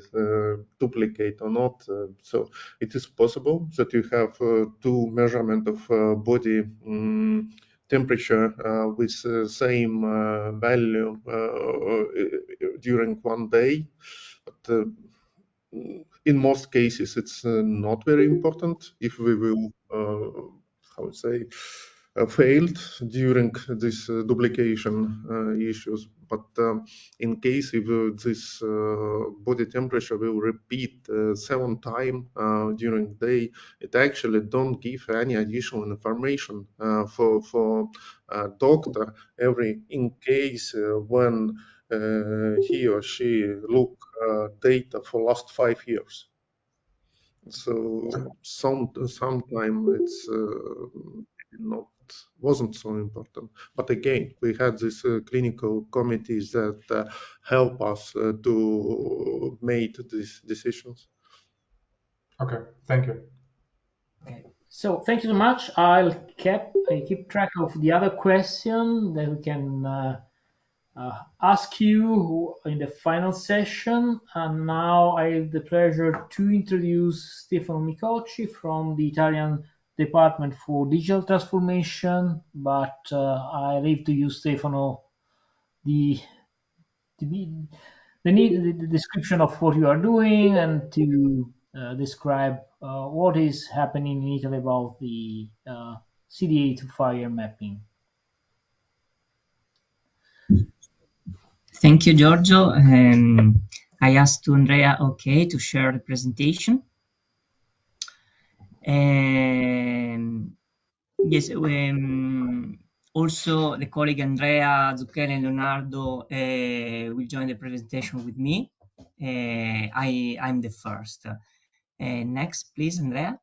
duplicate or not. So it is possible that you have two measurement of body temperature with same value during one day. But in most cases, it's not very important if we will, how to say, failed during this duplication issues. But in case if this body temperature will repeat 7 times during the day, it actually don't give any additional information for doctor in case when he or she look data for last 5 years. So sometime it's wasn't so important. But again, we had these clinical committees that help us to make these decisions. Okay, thank you. Okay, so thank you so much. I keep track of the other question that we can ask you in the final session. And now I have the pleasure to introduce Stefano Micocci from the Italian Department for Digital Transformation. But I leave to you, Stefano, the description of what you are doing and to describe what is happening in Italy about the CDA to FHIR mapping. Thank you, Giorgio. I asked to Andrea, okay, to share the presentation. Yes, also the colleague Andrea, Zucchelli, and Leonardo will join the presentation with me. I'm the first. Next, please, Andrea.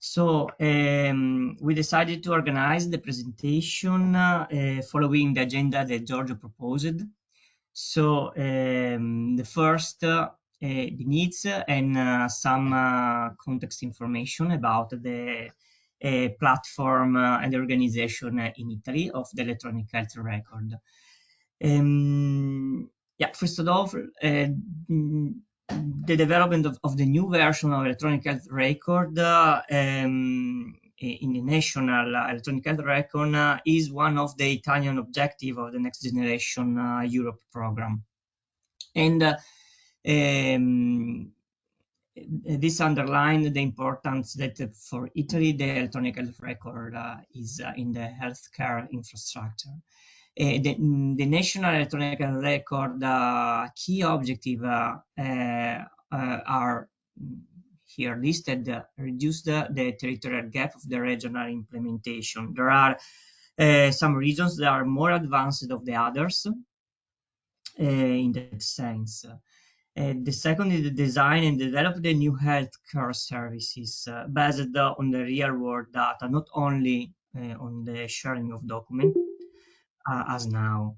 So we decided to organize the presentation following the agenda that Giorgio proposed. So the first, the needs and some context information about the platform and the organization in Italy of the electronic health record. Yeah, first of all, the development of the new version of electronic health record in the national electronic health record is one of the Italian objectives of the Next Generation Europe program. And this underlined the importance that for Italy, the electronic health record is in the healthcare infrastructure. The National Electronic Record key objective are here listed. Reduce the territorial gap of the regional implementation. There are some regions that are more advanced of the others in that sense. The second is the design and develop the new healthcare services based on the real world data, not only on the sharing of documents as now.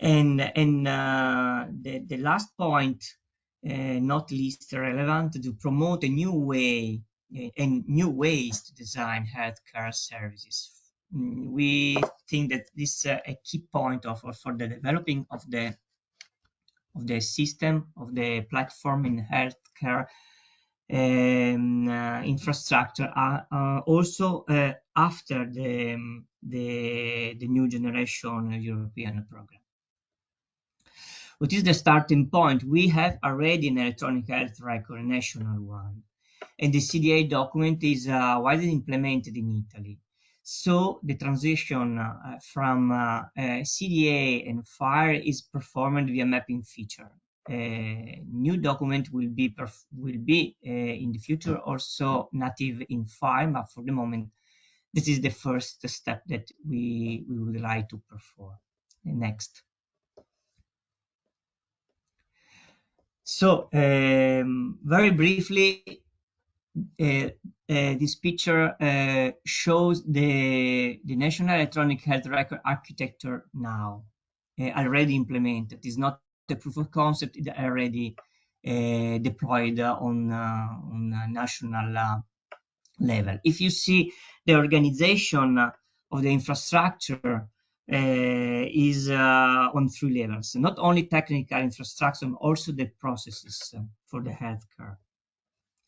And the last point, not least relevant, to promote a new way and new ways to design healthcare services. We think that this is a key point for the developing of the system, of the platform in healthcare infrastructure, also after the new generation European program. What is the starting point? We have already an electronic health record, a national one, and the CDA document is widely implemented in Italy. So the transition from CDA and FHIR is performed via mapping feature. New document will be in the future also native in FHIR, but for the moment, this is the first step that we would like to perform. Next. So very briefly, this picture shows the National Electronic Health Record architecture now, already implemented. It's not a proof of concept, it's already deployed on a national level. If you see the organization of the infrastructure is on 3 levels, not only technical infrastructure, also the processes for the healthcare.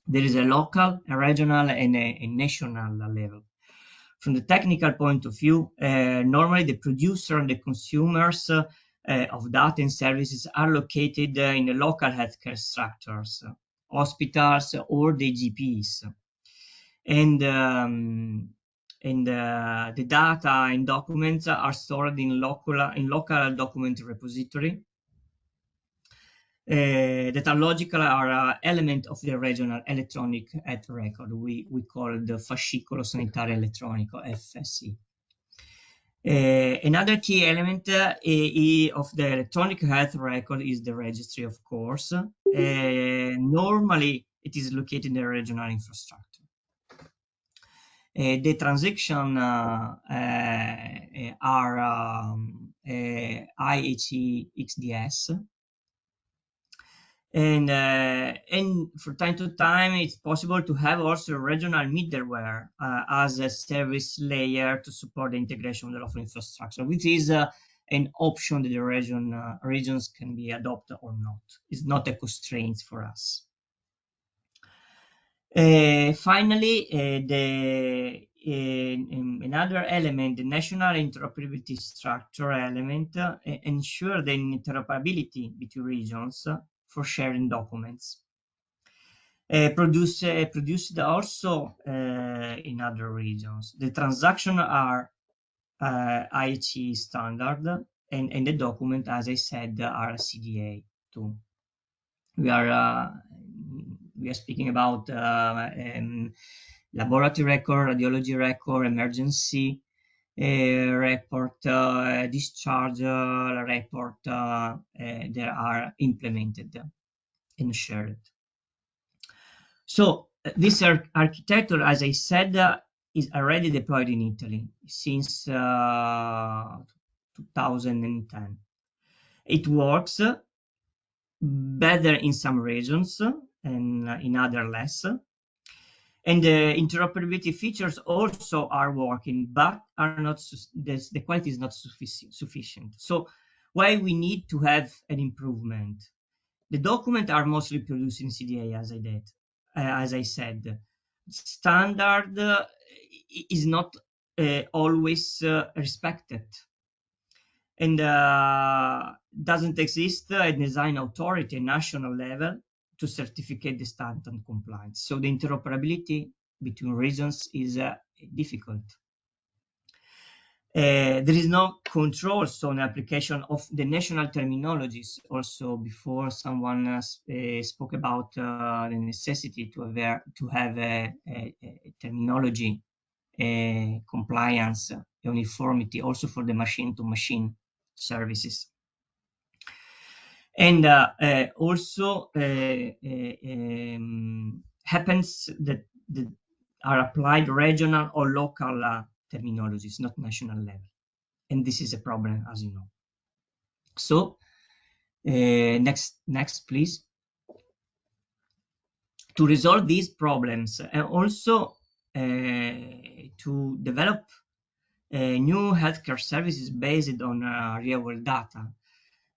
There is a local, a regional, and a national level. From the technical point of view, normally the producer and the consumers of data and services are located in the local healthcare structures, hospitals, or the GPs. And the data and documents are stored in local document repository that are logical, are element of the regional electronic health record. We call it the fascicolo sanitario elettronico, FSE. Another key element of the electronic health record is the registry, of course. Normally, it is located in the regional infrastructure. The transactions are IHE-XDS. And from time to time, it's possible to have also regional middleware as a service layer to support the integration of the local infrastructure, which is an option that the regions can be adopted or not. It's not a constraint for us. Finally, another element, the national interoperability structure element, ensure the interoperability between regions for sharing documents. Produced also in other regions. The transactions are IHE standard, and the document, as I said, are CDA too. We are speaking about laboratory record, radiology record, emergency report, discharge report that are implemented and shared. So this architecture, as I said, is already deployed in Italy since 2010. It works better in some regions and in other less. And the interoperability features also are working, but are not. The quality is not sufficient. So why we need to have an improvement? The documents are mostly produced in CDA, as I said. Standard is not always respected, and doesn't exist a design authority at national level to certificate the standard compliance. So the interoperability between regions is difficult. There is no controls on application of the national terminologies. Also, before someone spoke about the necessity to have a terminology compliance, uniformity, also for the machine-to-machine services. And also happens that are applied regional or local terminologies, not national level. And this is a problem, as you know. So next, please. To resolve these problems and also to develop new healthcare services based on real-world data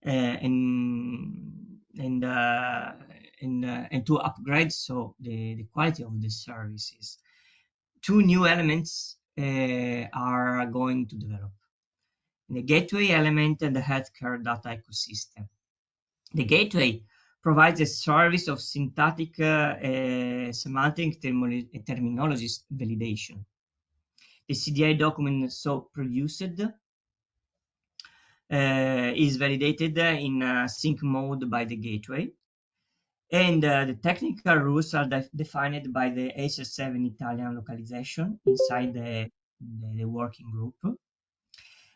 and to upgrade the quality of the services. Two new elements are going to develop: the gateway element and the healthcare data ecosystem. The gateway provides a service of syntactic semantic terminologies validation. The CDA document so produced is validated in sync mode by the gateway, and the technical rules are defined by the HL7 Italian localization inside the working group,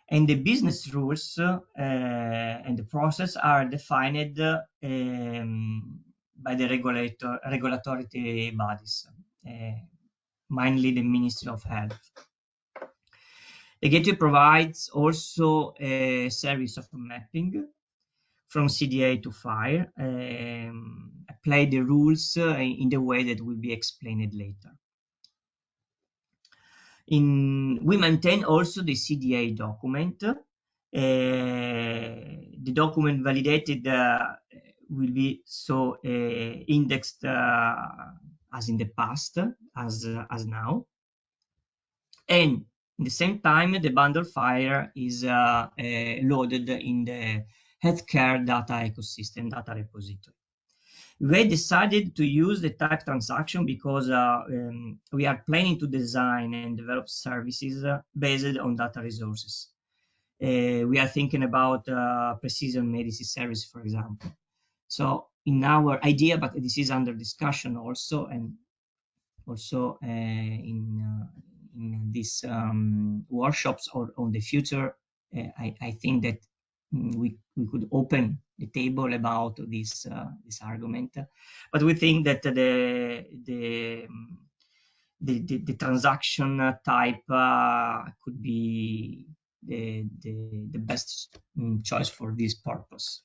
and the business rules and the process are defined by the regulatory bodies, mainly the Ministry of Health. The gateway provides also a service of mapping from CDA to FHIR, apply the rules in the way that will be explained later. We maintain also the CDA document. The document validated will be so indexed as in the past, as now. And at the same time, the bundle FHIR is loaded in the healthcare data ecosystem data repository. We decided to use the type transaction because we are planning to design and develop services based on data resources. We are thinking about precision medicine service, for example. So in our idea, but this is under discussion also, and also in these workshops or on the future, I think that we could open the table about this argument, but we think that the transaction type could be the best choice for this purpose.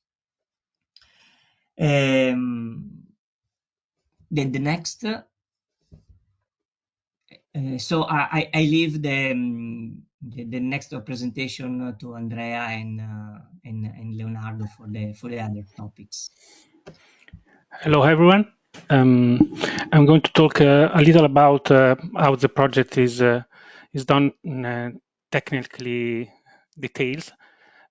The next. So I leave the next presentation to Andrea and Leonardo for the other topics. Hello everyone. I'm going to talk a little about how the project is done in technically details.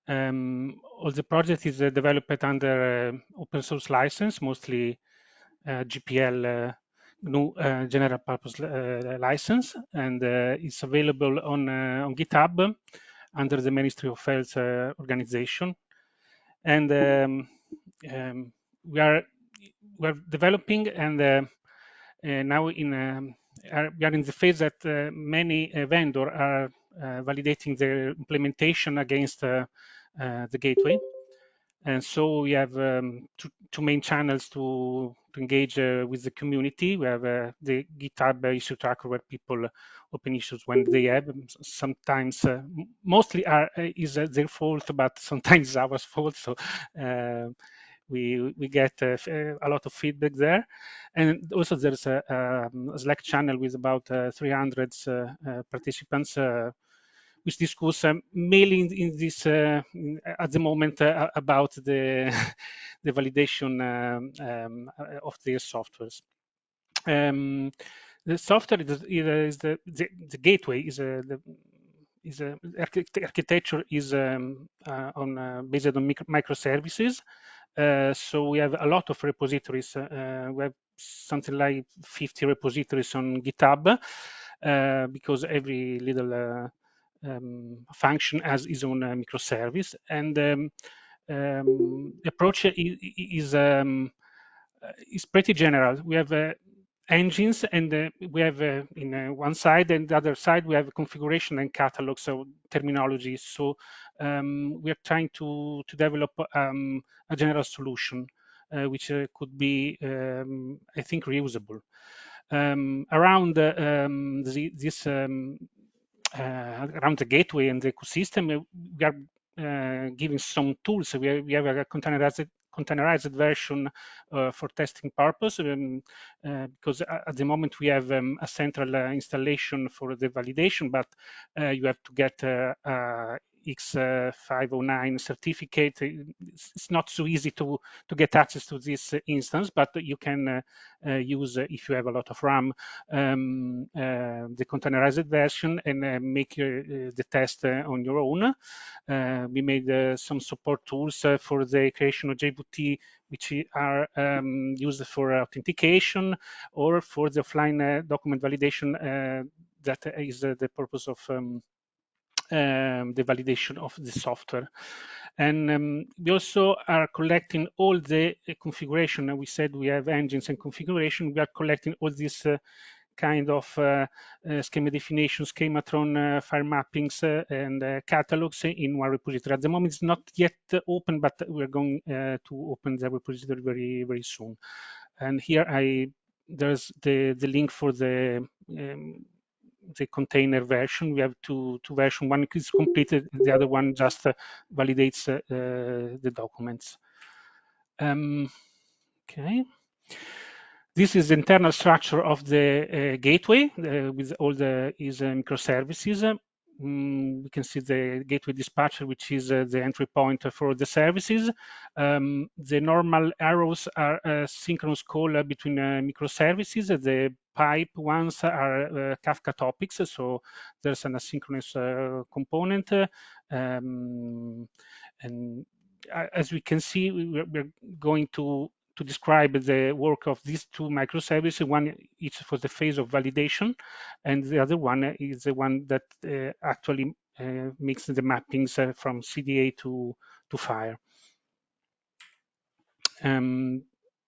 All the project is developed under open source license, mostly GPL GNU general purpose license, and it's available on GitHub under the Ministry of Health organization. And we are developing, and now we are in the phase that many vendors are validating their implementation against the gateway. And so we have two main channels to engage with the community. We have the GitHub issue tracker where people open issues when they have. Sometimes, mostly is their fault, but sometimes it's our fault. So we get a lot of feedback there. And also there's a Slack channel with about 300 participants which discuss mainly in this at the moment about the validation of their softwares. The software is the gateway is architecture is based on microservices. So we have a lot of repositories. We have something like 50 repositories on GitHub because every little function as its own microservice. And the approach is pretty general. We have engines, and we have in one side, and the other side we have configuration and catalog, so terminology. So we are trying to develop a general solution which could be, I think, reusable. Around this around the gateway and the ecosystem, we are giving some tools. We have a containerized version for testing purpose, because at the moment we have a central installation for the validation, but you have to get X509 certificate. It's not so easy to get access to this instance, but you can use, if you have a lot of RAM, the containerized version and make the test on your own. We made some support tools for the creation of JBoot, which are used for authentication or for the offline document validation. That is the purpose of the validation of the software. And we also are collecting all the configuration. We said we have engines and configuration. We are collecting all these kind of schema definition, schematron, file mappings, and catalogs in one repository. At the moment, it's not yet open, but we're going to open the repository very, very soon. And here there's the link for the container version. We have two versions. One is completed, the other one just validates the documents. Okay. This is the internal structure of the gateway with all these microservices. We can see the gateway dispatcher, which is the entry point for the services. The normal arrows are a synchronous call between microservices. The pipe ones are Kafka topics, so there's an asynchronous component. And as we can see, we're going to describe the work of these two microservices. One is for the phase of validation, and the other one is the one that actually makes the mappings from CDA to FHIR.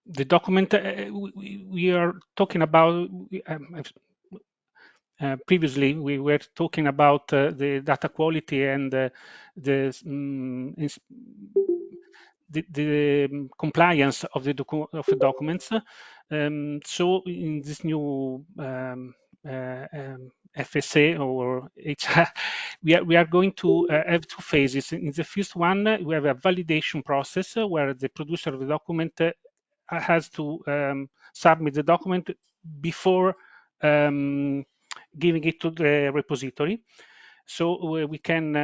The document we are talking about, previously we were talking about the data quality and the compliance of the documents. So in this new FSA or HR, we are going to have two phases. In the first one, we have a validation process where the producer of the document has to submit the document before giving it to the repository. So we can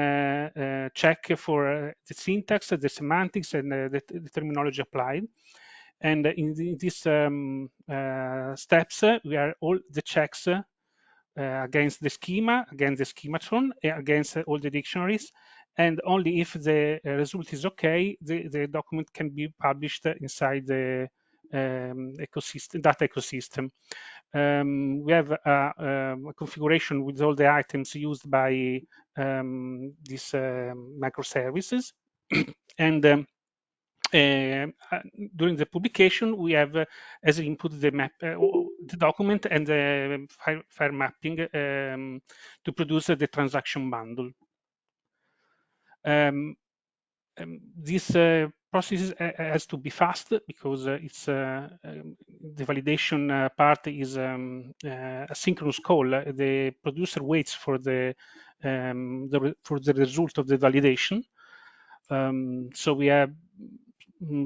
check for the syntax, the semantics, and the terminology applied. And in these steps, we are all the checks against the schema, against the schematron, against all the dictionaries. And only if the result is okay, the document can be published inside the data ecosystem. We have a configuration with all the items used by these microservices. And during the publication, we have as input the document and the FHIR mapping to produce the transaction bundle. This process has to be fast because it's the validation part is a synchronous call. The producer waits for the result of the validation. So we have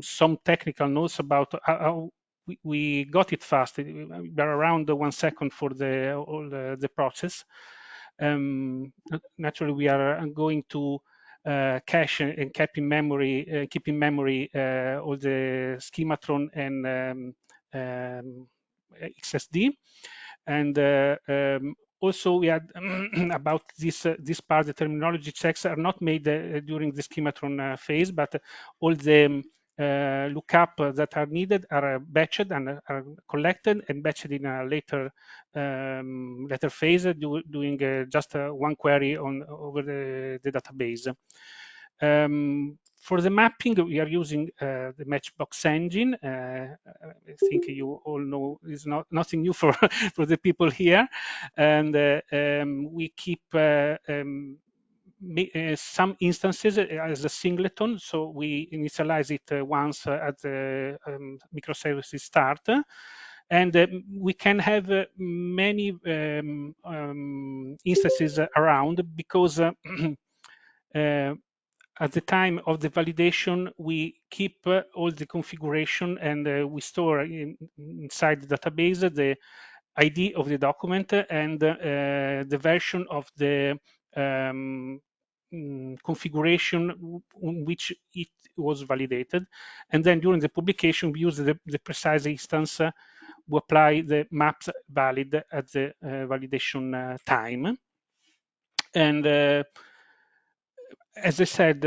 some technical notes about how we got it fast. We're around 1 second for the process. Naturally, we are going to cache and keep in memory all the schematron and XSD. And also we had about this part, the terminology checks are not made during the schematron phase, but all the lookup that are needed are batched and are collected and batched in a later phase, doing just one query over the database. For the mapping, we are using the Matchbox engine. I think you all know it's nothing new for for the people here, and we keep some instances as a singleton, so we initialize it once at the microservices start, and we can have many instances around, because at the time of the validation, we keep all the configuration, and we store inside the database the ID of the document and the version of the configuration in which it was validated. And then during the publication, we use the precise instance to apply the maps valid at the validation time. And as I said,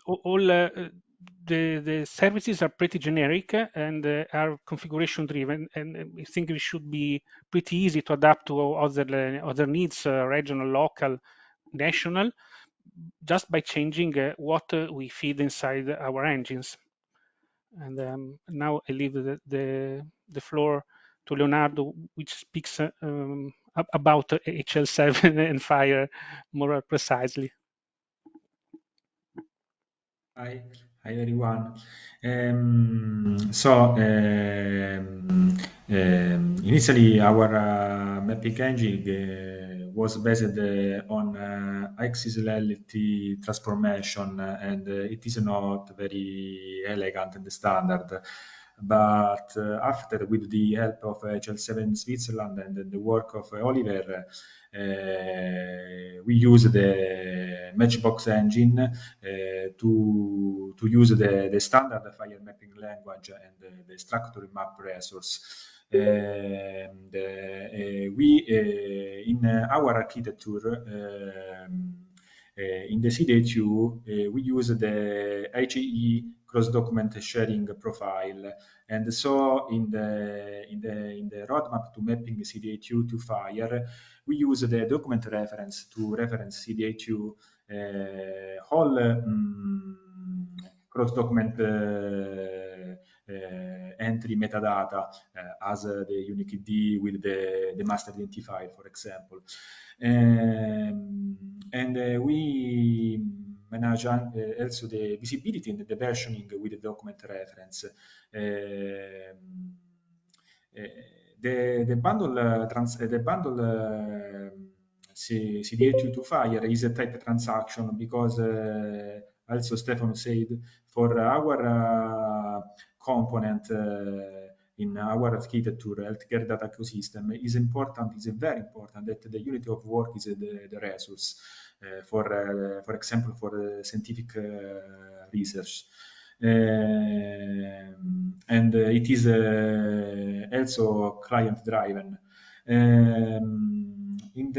all the services are pretty generic and are configuration driven, and I think it should be pretty easy to adapt to other needs, regional, local, national, just by changing what we feed inside our engines. And now I leave the floor to Leonardo, which speaks about HL7 and FHIR more precisely. Hi everyone. Initially, our mapping engine was based on axis-reality transformation, and it is not very elegant and standard. But after, with the help of HL7 Switzerland and the work of Oliver, we use the Matchbox engine to use the standard FHIR mapping language and the structure map resource. We in our architecture in the CDA2 we use the HE cross-document sharing profile, and so in the roadmap to mapping CDA2 to FHIR, we use the document reference to reference CDA2 whole cross-document entry metadata as the unique ID with the master identifier, for example. And we manage also the visibility and the versioning with the document reference. The bundle CDA2 to FHIR is a type transaction, because also Stefano said, for our component in our architecture, healthcare data ecosystem, is very important that the unit of work is the resource, for example, for scientific research. And it is also client driven. In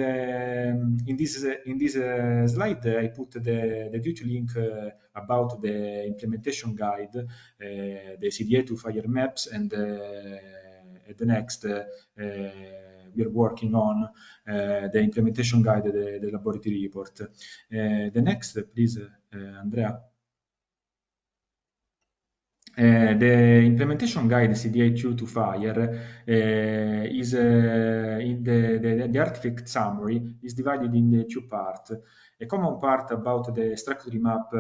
this slide, I put the virtual link about the implementation guide, the CDA to FHIR maps, and the next we are working on the implementation guide, the laboratory report. The next, please, Andrea. The implementation guide CDA2 to FHIR is in the artifact summary is divided in two parts. A common part about the structure map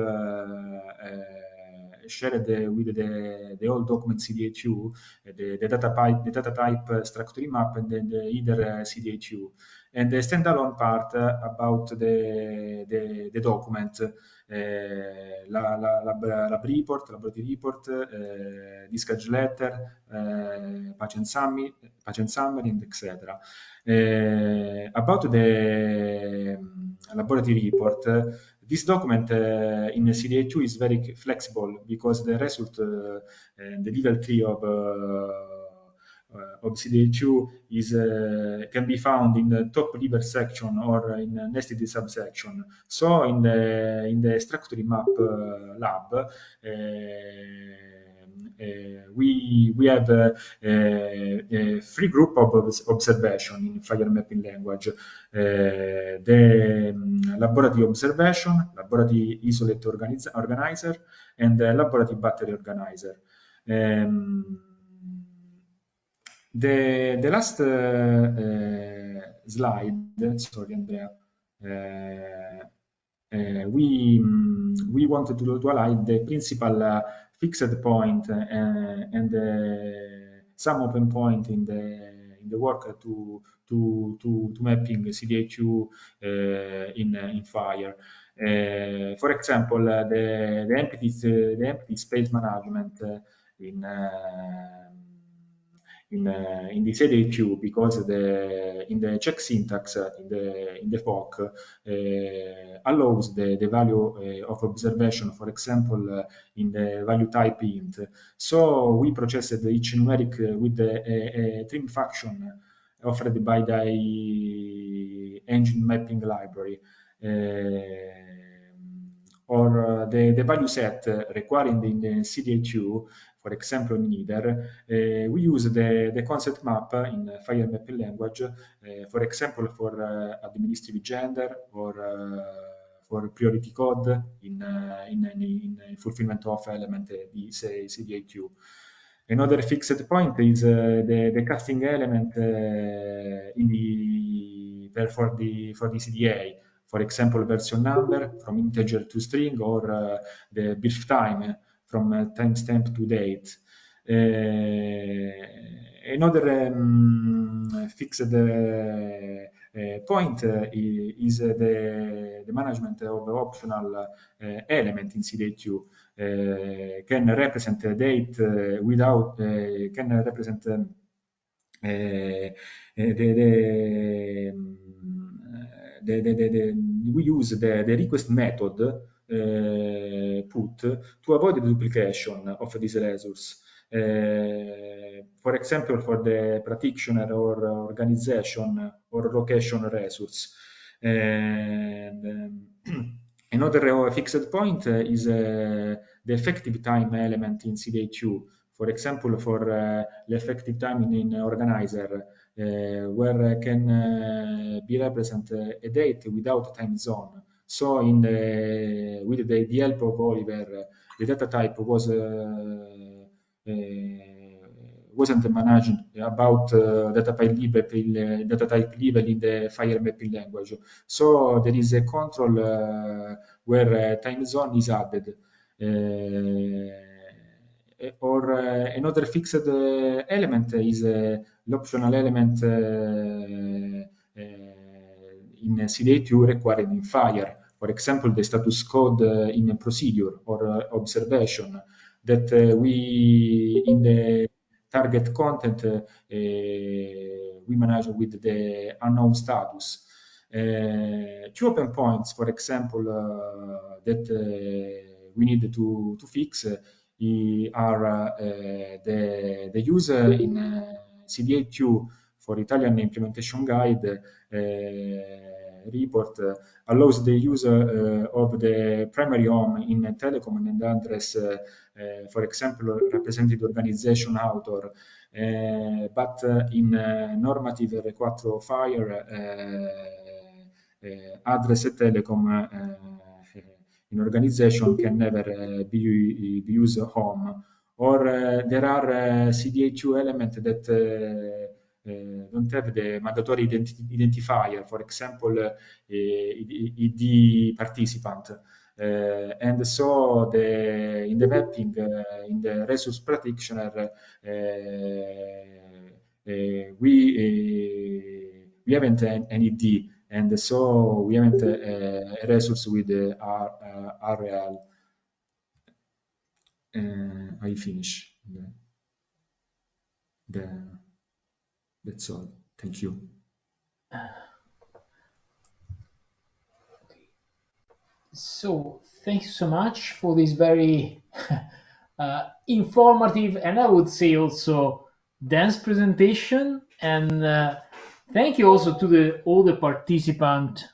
shared with the old document CDA2, the data type structure map, and then the either CDA2, and the standalone part about the document. Lab report, laboratory report, discharge letter, patient summary, and etc. About the laboratory report, this document in CDA2 is very flexible, because the result, the level 3 of of CDA2 is can be found in the top liver section or in the nested subsection. So in the structure map lab, we have three group of observation in FHIR mapping language. The laboratory observation, laboratory isolate organizer, and the laboratory battery organizer. The last slide, sorry, Andrea. We wanted to highlight the principal fixed point and some open point in the work to mapping CDA2 in FHIR. For example, the empty space management in the CDA2, because in the check syntax in the FOC allows the value of observation, for example, in the value type int. So we processed each numeric with a trim function offered by the engine mapping library. Or the value set required in the CDA2, for example, in either, we use the concept map in FHIR mapping language, for example, for administrative gender or for priority code in fulfillment of element say CDA2. Another fixed point is the casting element for the CDA. For example, version number from integer to string, or the birth time from timestamp to date. Another fixed point is the management of optional element in CDA2. Can represent a date without, can represent we use the request method put to avoid the duplication of this resource. For example, for the practitioner or organization or location resource. Another fixed point is the effective time element in CDA2. For example, for the effective time in organizer, where can be represented a date without time zone. So with the help of Oliver, the data type wasn't managed about data type level in the FHIR mapping language. So there is a control where time zone is added. Or another fixed element is l'optional element in CDA2 required in FHIR. For example, the status code in a procedure or observation that we in the target content we manage with the unknown status. Two open points, for example, that we need to fix are the user in CDA2 for Italian implementation guide report allows the user of the primary home in telecom and address, for example, represented organization author, but in normative R4 FHIR address telecom in organization can never be used home. Or there are CDA2 elements that don't have the mandatory identifier, for example, ID participant. And so in the mapping, in the resource practitioner, we haven't an ID, and so we haven't a resource with RL. I finish. That's all. Thank you. So thank you so much for this very informative and I would say also dense presentation, and thank you also to all the participants.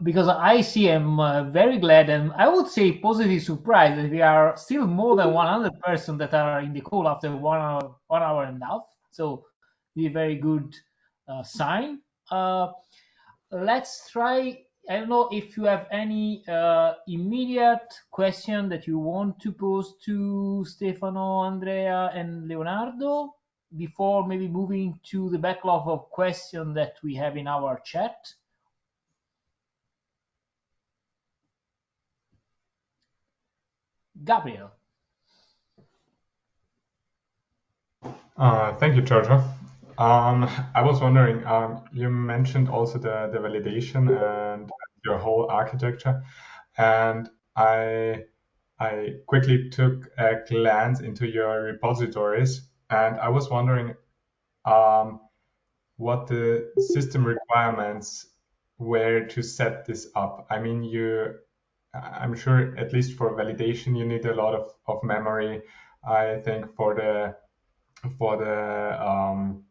Because I see I'm very glad and I would say positively surprised that we are still more than 100 persons that are in the call after 1 hour and a half. So a very good sign. Let's try. I don't know if you have any immediate question that you want to pose to Stefano, Andrea, and Leonardo before maybe moving to the backlog of questions that we have in our chat. Gabriel. Thank you, Giorgio. I was wondering, you mentioned also the validation and your whole architecture, and I quickly took a glance into your repositories, and I was wondering what the system requirements were to set this up. I mean, I'm sure at least for validation you need a lot of memory. I think for the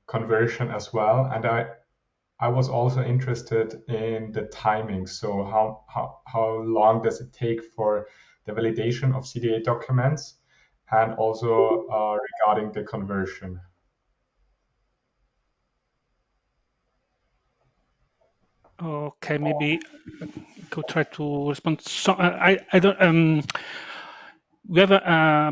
conversion as well, and I was also interested in the timing. So how long does it take for the validation of CDA documents, and also regarding the conversion? Okay, maybe I could try to respond. So I don't. We have a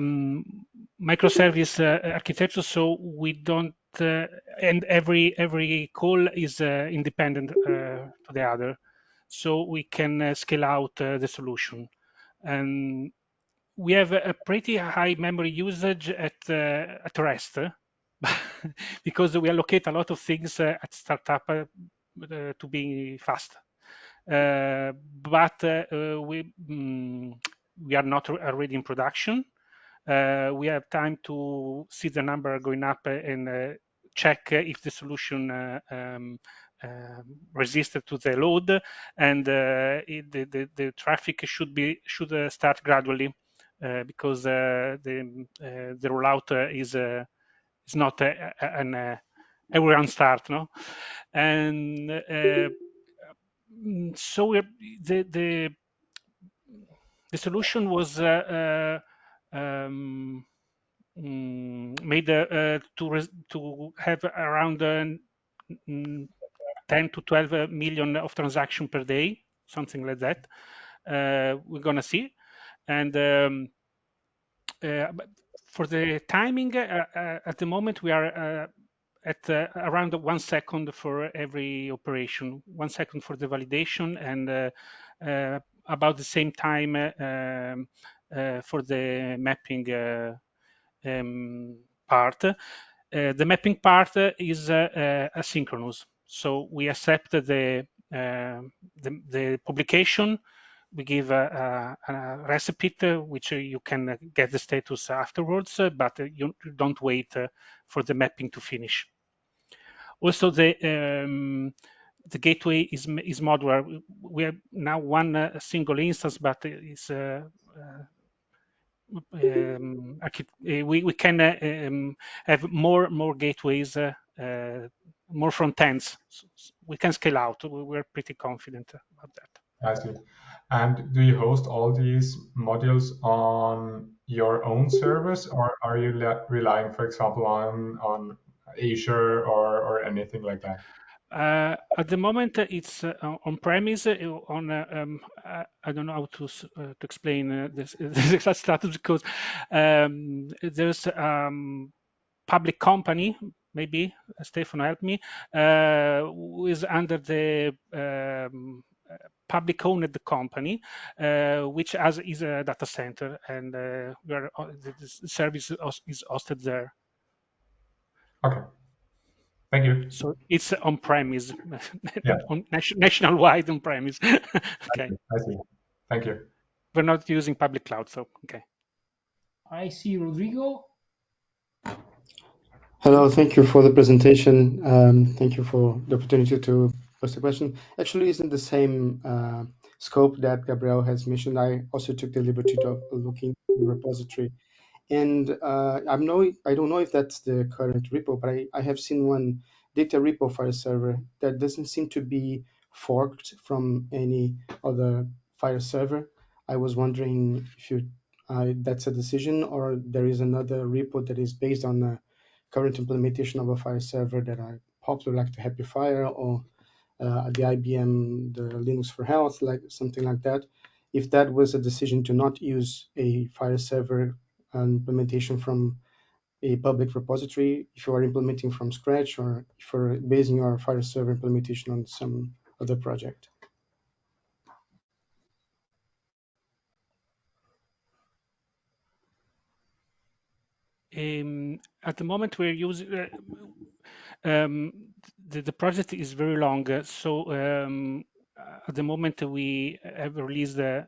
microservice architecture, so we don't. And every call is independent to the other, so we can scale out the solution. And we have a pretty high memory usage at rest because we allocate a lot of things at startup to be fast. But we are not already in production. We have time to see the number going up and check if the solution resisted to the load, and the traffic should start gradually because the rollout is not an everyone start, no, and so the solution was made to have around 10 to 12 million of transactions per day, something like that. We're gonna see, and for the timing, at the moment we are at around 1 second for every operation, 1 second for the validation, and about the same time for the mapping part. The mapping part is asynchronous, so we accept the publication. We give a recipe which you can get the status afterwards, but you don't wait for the mapping to finish. Also, the gateway is modular. We have now one single instance, but it's we can have more gateways, more front ends. So we can scale out. We're pretty confident about that. I see. And do you host all these modules on your own servers, or are you relying, for example, on Azure or anything like that? At the moment, it's on premise. On I don't know how to explain this exact status because there's public company. Maybe Stefano help me. Who is under the public-owned company, which is a data center, and where the service is hosted there. Okay. Thank you. So it's on premise, Yeah. on nationwide on premise. Okay. I see. Thank you. We're not using public cloud, so okay. I see Rodrigo. Hello, thank you for the presentation. Thank you for the opportunity to post a question. Actually, it's in the same scope that Gabriel has mentioned. I also took the liberty of looking at the repository. And I don't know if that's the current repo, but I have seen one data repo file server that doesn't seem to be forked from any other file server. I was wondering if that's a decision, or there is another repo that is based on the current implementation of a file server that are popular, like the HappyFire or the IBM, the Linux for Health, like something like that. If that was a decision to not use a file server implementation from a public repository, if you are implementing from scratch, or if you're basing your file server implementation on some other project. At the moment, we're using the project is very long, so at the moment we have released the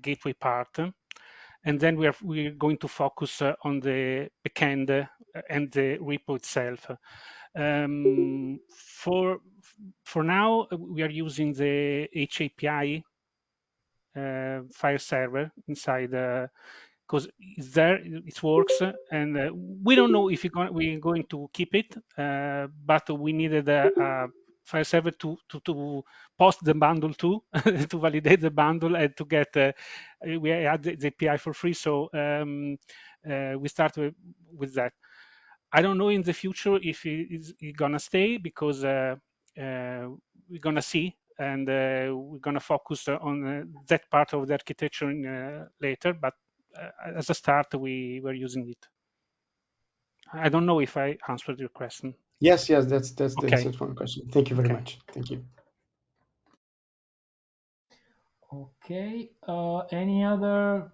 gateway part, and then we're going to focus on the backend and the repo itself. For now, we are using the HAPI file server inside because it's there, it works, and we don't know if we're going to keep it, but we needed a file server to post the bundle to to validate the bundle and to get we had the API for free, so we start with that. I don't know in the future if it's gonna stay, because we're gonna see, and we're gonna focus on that part of the architecture later. But as a start, we were using it. I don't know if I answered your question. Yes, that's the Okay. answer to one question. Thank you very much. Thank you. Okay. Any other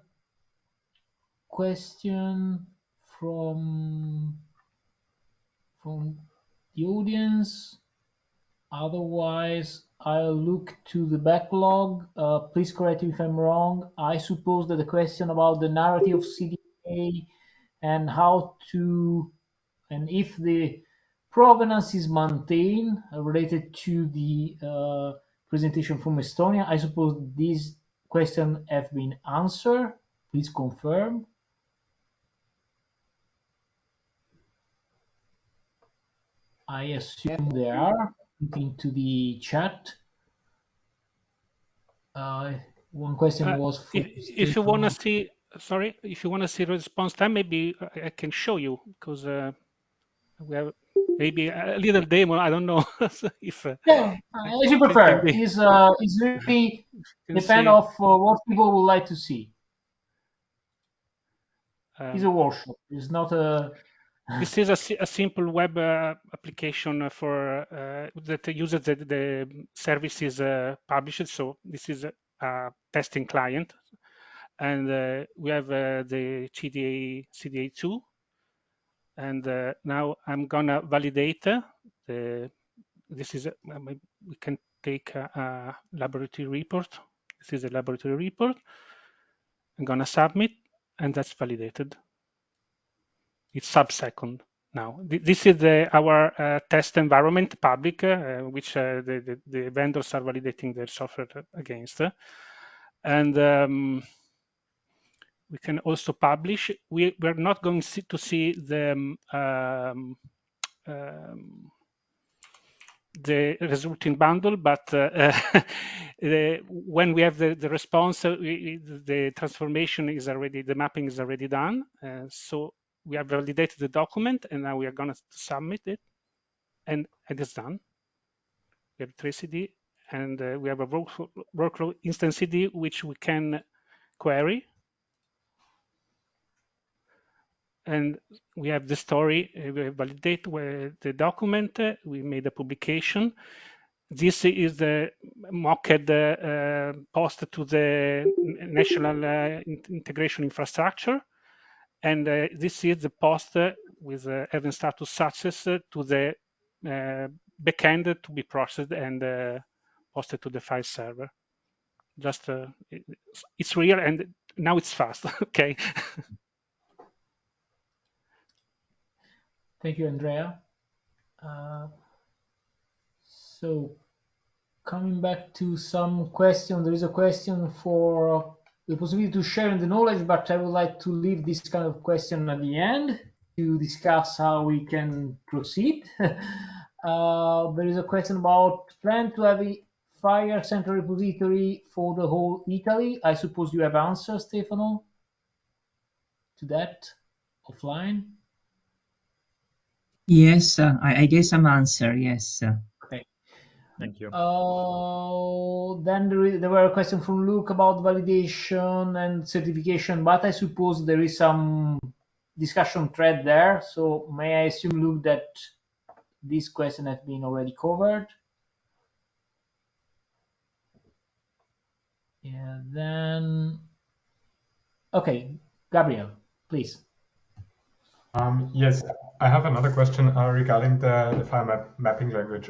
question from the audience? Otherwise, I'll look to the backlog. Please correct me if I'm wrong. I suppose that the question about the narrative of CDA and and if the provenance is maintained related to the presentation from Estonia, I suppose these questions have been answered. Please confirm. I assume they are. Looking to the chat. One question was for if you want to see, sorry, if you want to see response time, maybe I can show you, because we have maybe a little demo. I don't know if yeah, as you prefer. Is really depend of what people would like to see. It's a workshop. It's not a. This is a simple web application for that uses the services published. So this is a testing client, and we have the CDA2, and now I'm gonna validate this is we can take a laboratory report. This is a laboratory report. I'm gonna submit, and that's validated. It's sub-second now. This is our test environment, public, which the vendors are validating their software against. And we can also publish. We're not going to see the resulting bundle, but when we have the response, the transformation is already, the mapping is already done. So we have validated the document, and now we are going to submit it, and it's done. We have trace CD, and we have a workflow instance CD, which we can query. And we have the story, we validate the document, we made a publication. This is the mocked post to the national integration infrastructure. And this is the post with event status success to the backend to be processed and posted to the file server. Just it's real, and now it's fast. Okay. Thank you, Andrea. So coming back to some question, there is a question for the possibility to share the knowledge, but I would like to leave this kind of question at the end to discuss how we can proceed. There is a question about plan to have a FHIR central repository for the whole Italy. I suppose you have answers, Stefano, to that offline. Yes, I gave some answer. Yes. Okay. Thank you. Then there were a question from Luke about validation and certification, but I suppose there is some discussion thread there. So may I assume, Luke, that this question has been already covered? Yeah, then... Okay, Gabriel, please. Yes, I have another question regarding the FHIR mapping language.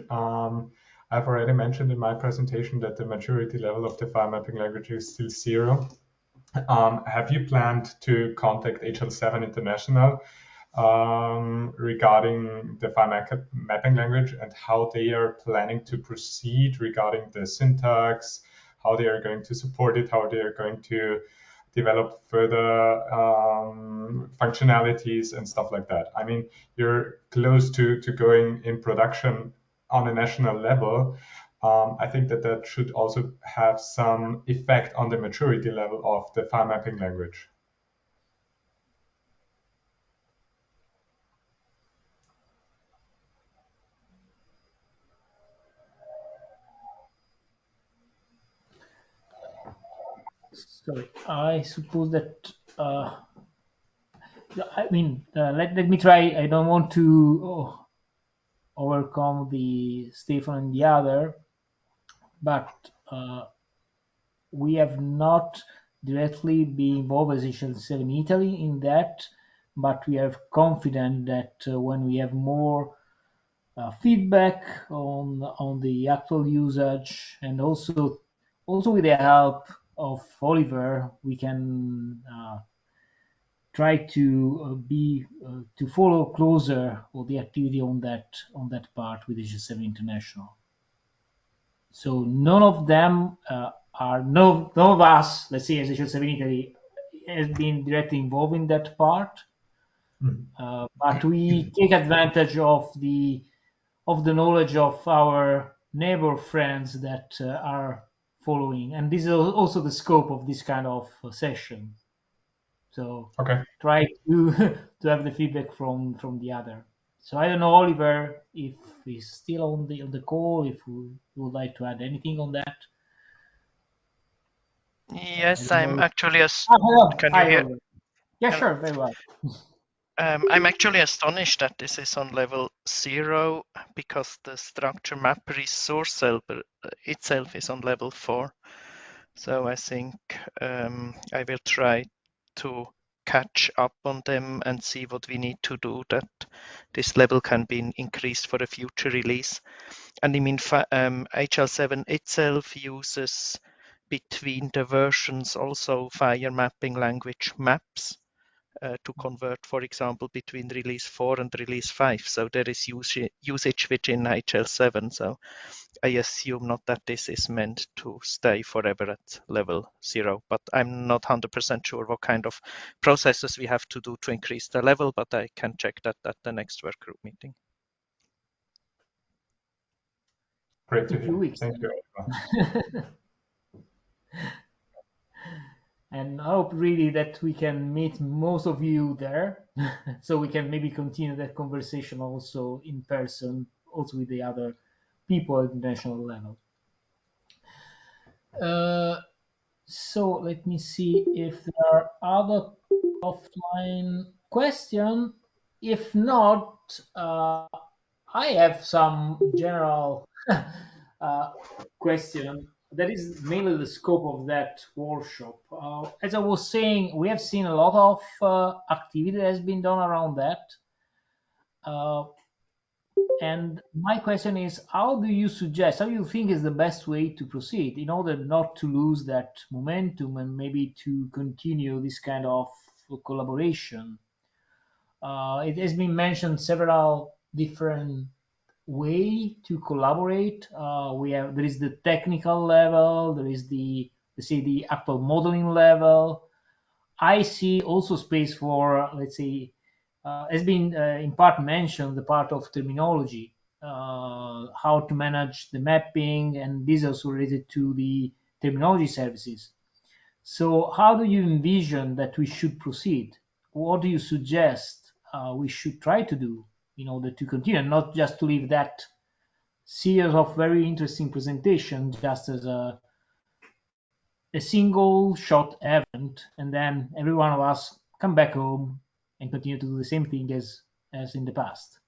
I've already mentioned in my presentation that the maturity level of the FHIR mapping language is still 0. Have you planned to contact HL7 International regarding the FHIR mapping language and how they are planning to proceed regarding the syntax, how they are going to support it, how they are going to develop further functionalities and stuff like that? I mean, you're close to going in production on a national level. I think that should also have some effect on the maturity level of the FHIR mapping language. Sorry, I suppose that I mean, let me try. I don't want to overcome the Stefan and the other, but we have not directly been involved as HL7 Italy in that, but we are confident that when we have more feedback on the actual usage, and also with the help of Oliver, we can try to to follow closer all the activity on that part with HL7 International. So none of them none of us, let's say as HL7 Italy, has been directly involved in that part. But we take advantage of the knowledge of our neighbor friends that are following, and this is also the scope of this kind of session. So try to to have the feedback from the other. So I don't know, Oliver, if he's still on the call, if you would like to add anything on that. Yes, I'm actually Can you hear? Oliver. Yeah, sure, very well. I'm actually astonished that this is on level 0 because the structure map resource itself is on level 4. So I think I will try to catch up on them and see what we need to do that this level can be increased for a future release. And I mean, HL7 itself uses between the versions also FHIR mapping language maps to convert, for example, between release 4 and release 5. So there is usage within HL7. So I assume not that this is meant to stay forever at level 0, but I'm not 100% sure what kind of processes we have to do to increase the level, but I can check that at the next work group meeting. Great to hear. Thank you. And I hope really that we can meet most of you there, so we can maybe continue that conversation also in person, also with the other people at the national level. So let me see if there are other offline questions. If not, I have some general question that is mainly the scope of that workshop. As I was saying, we have seen a lot of activity that has been done around that. And my question is, how do you think is the best way to proceed in order not to lose that momentum and maybe to continue this kind of collaboration? It has been mentioned several different way to collaborate. There is the technical level, there is the let's say, the actual modeling level. I see also space for, let's say, has been in part mentioned, the part of terminology, how to manage the mapping, and this is also related to the terminology services. So how do you envision that we should proceed? What do you suggest we should try to do in order to continue, not just to leave that series of very interesting presentations just as a single shot event, and then every one of us come back home and continue to do the same thing as in the past?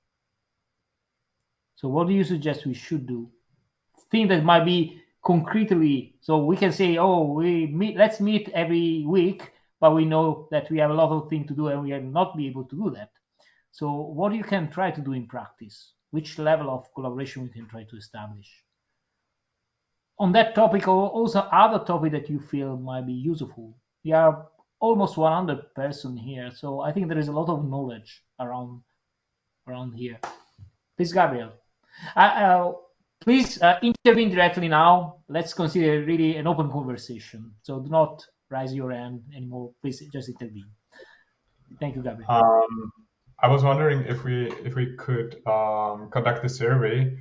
So what do you suggest we should do? Thing that might be concretely, so we can say, oh, let's meet every week, but we know that we have a lot of things to do and we will not be able to do that. So what you can try to do in practice? Which level of collaboration we can try to establish? On that topic, or also other topic that you feel might be useful. We are almost 100 person here, so I think there is a lot of knowledge around here. Please, Gabriel. Please intervene directly now. Let's consider really an open conversation. So do not raise your hand anymore. Please just intervene. Thank you, Gabriel. I was wondering if we could conduct a survey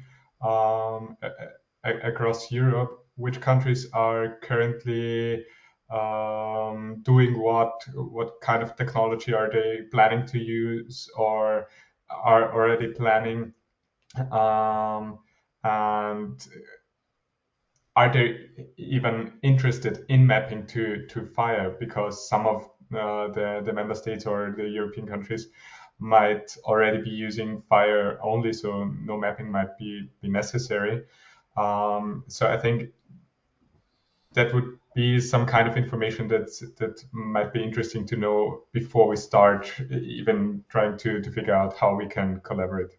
across Europe. Which countries are currently doing what kind of technology are they planning to use or are already planning, and are they even interested in mapping to FHIR? Because some of the member states or the European countries might already be using FHIR only, so no mapping might be necessary. So I think that would be some kind of information that might be interesting to know before we start even trying to figure out how we can collaborate.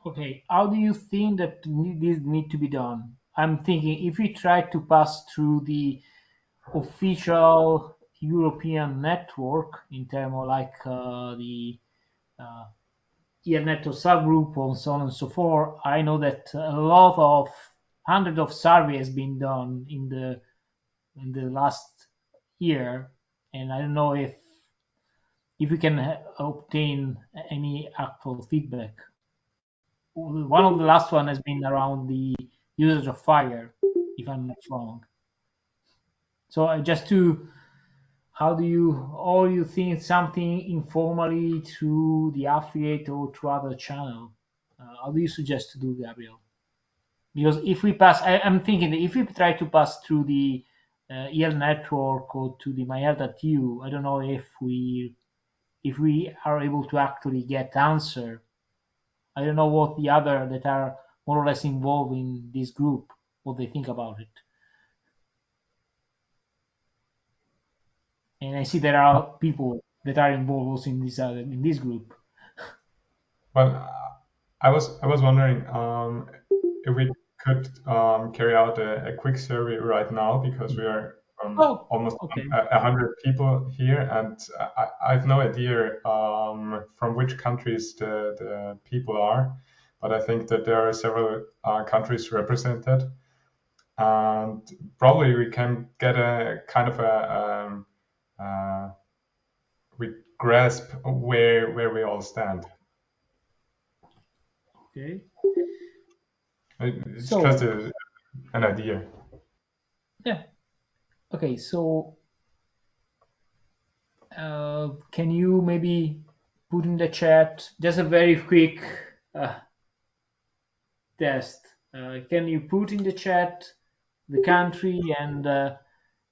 Okay, how do you think that this need to be done? I'm thinking if we try to pass through the official European network in terms of like the ELNet subgroup and so on and so forth, I know that a lot of hundreds of surveys has been done in the last year, and I don't know if we can obtain any actual feedback. One of the last one has been around the usage of FHIR, if I'm not wrong. So just to, or you think something informally through the affiliate or through other channel? How do you suggest to do, Gabriel? Because if we pass, I'm thinking that if we try to pass through the EL network or to the myhealth.eu, I don't know if we are able to actually get answer. I don't know what the other that are more or less involved in this group, what they think about it. And I see there are people that are involved also in this group. Well, I was wondering if we could carry out a quick survey right now, because we are almost 100 people here, and I have no idea from which countries the people are, but I think that there are several countries represented, and probably we can get a kind of we grasp where we all stand. Okay. It's just an idea. Yeah. Okay, so can you maybe put in the chat just a very quick test? Can you put in the chat the country and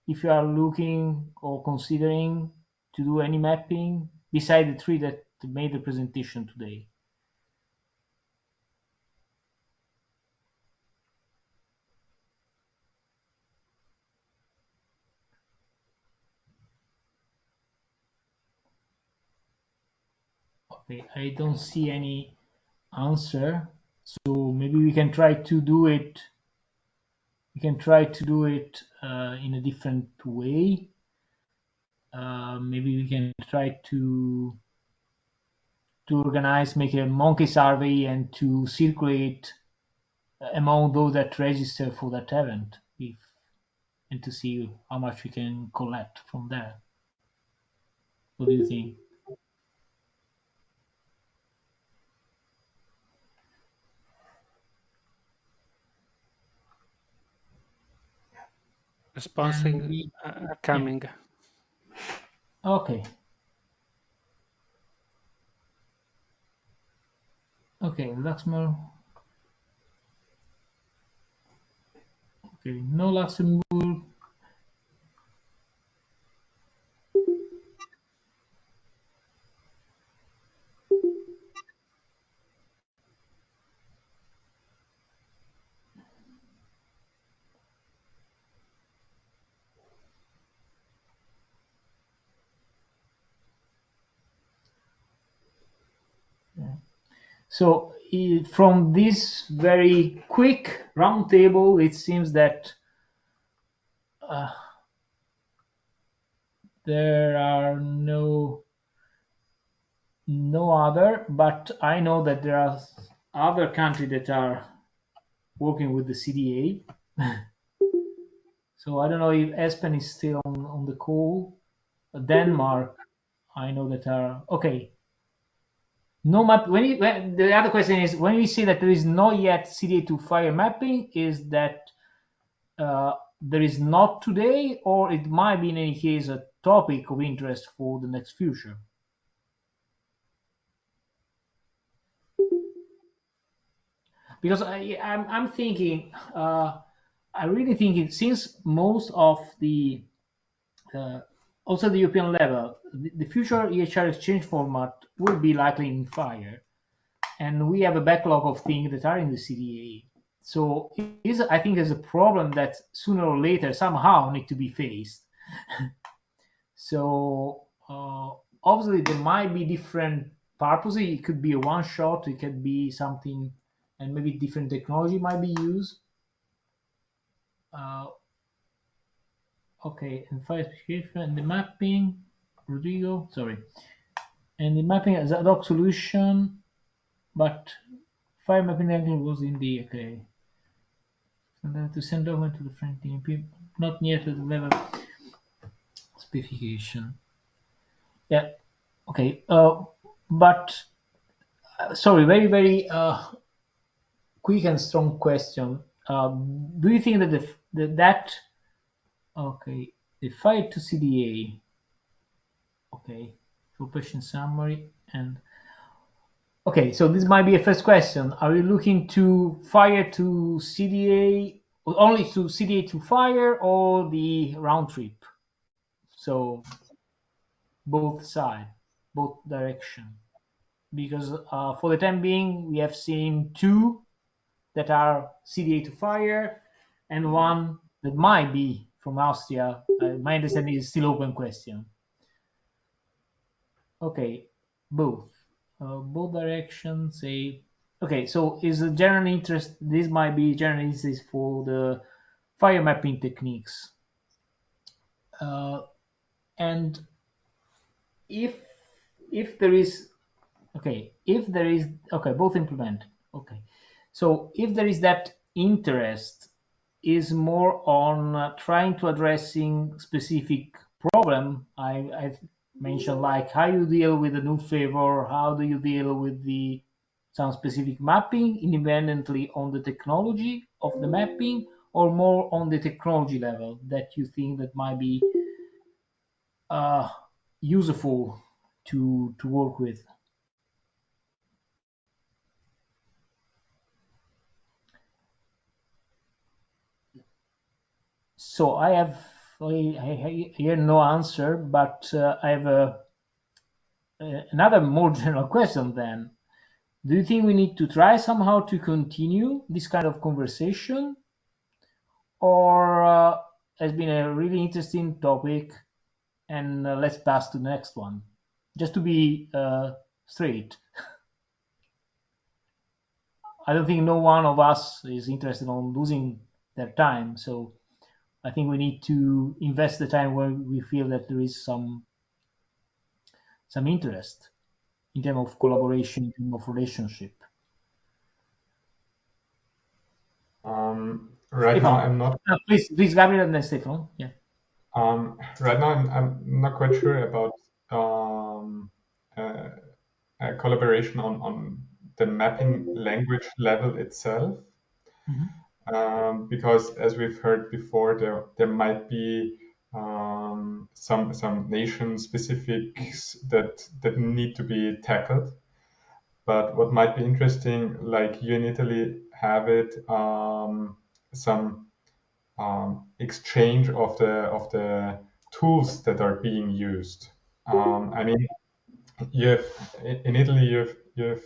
if you are looking or considering to do any mapping beside the three that made the presentation today? Okay, I don't see any answer, so maybe we can try to do it. We can try to do it in a different way. Maybe we can try to organize, make a monkey survey and to circulate among those that register for that event. and to see how much we can collect from there. What do you think? Responses are coming. Yeah. Okay. Okay, Luxembourg. Okay, no Luxembourg. So from this very quick roundtable, it seems that there are no other, but I know that there are other countries that are working with the CDA. So I don't know if Espen is still on the call. Denmark, I know that are okay. No map. When the other question is, when we say that there is not yet CDA to FHIR mapping, is that there is not today, or it might be in any case a topic of interest for the next future? Because I'm thinking, I really think since most of the also the European level, the future EHR exchange format will be likely in FHIR, and we have a backlog of things that are in the CDA. So I think there's a problem that sooner or later somehow need to be faced. So obviously there might be different purposes. It could be a one shot, it could be something, and maybe different technology might be used. Okay, and file specification and the mapping, Rodrigo, sorry. And the mapping as ad hoc solution, but file mapping language was in the, okay. And then to send over to the front team, not near to the level specification. Yeah, okay. But sorry, very, very quick and strong question. Do you think that okay, the FHIR to CDA, okay, for patient summary and okay, so this might be a first question. Are you looking to FHIR to CDA, only to CDA to FHIR, or the round trip? So both side, both direction. Because for the time being, we have seen two that are CDA to FHIR, and one that might be from Austria. My understanding is still open question. Okay, both directions. Okay, so is the general interest? This might be general interest for the FHIR mapping techniques, and if there is both implement. Okay, so if there is that interest, is more on trying to addressing specific problem. I've mentioned, like how you deal with the new favor, how do you deal with some specific mapping independently on the technology of the mapping, or more on the technology level that you think that might be useful to work with. So I hear no answer, but I have another more general question then. Do you think we need to try somehow to continue this kind of conversation, or has been a really interesting topic and let's pass to the next one? Just to be straight. I don't think no one of us is interested in losing their time, so I think we need to invest the time where we feel that there is some interest in terms of collaboration, in terms of relationship. Right now, I'm not. Please, Gabriel, and then Stefano. Yeah. Right now, I'm not quite sure about a collaboration on the mapping language level itself. Because as we've heard before, there might be some nation specifics that need to be tackled. But what might be interesting, like you in Italy have it, some exchange of the tools that are being used. I mean, you have in Italy you have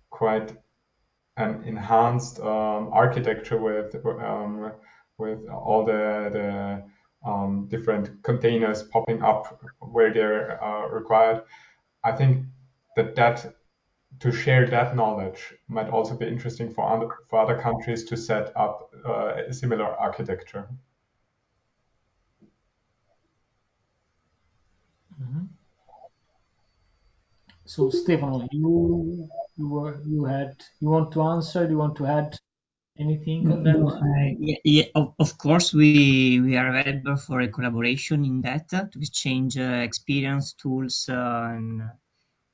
quite an enhanced architecture with all the different containers popping up where they're required. I think that to share that knowledge might also be interesting for other countries to set up a similar architecture. So Stefano, you want to answer? Do you want to add anything on that? No, yeah, of course, we are available for a collaboration in that to exchange experience, tools, and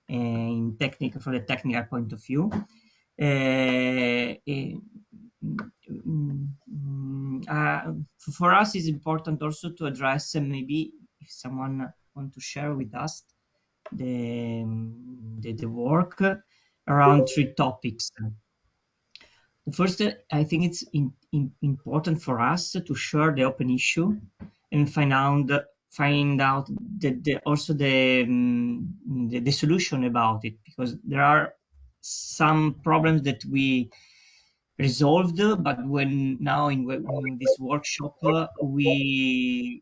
in technical from the technical point of view. For us, it's important also to address maybe if someone want to share with us the work around three topics. First, I think it's important for us to share the open issue and find out also the solution about it, because there are some problems that we resolved, but when now in this workshop we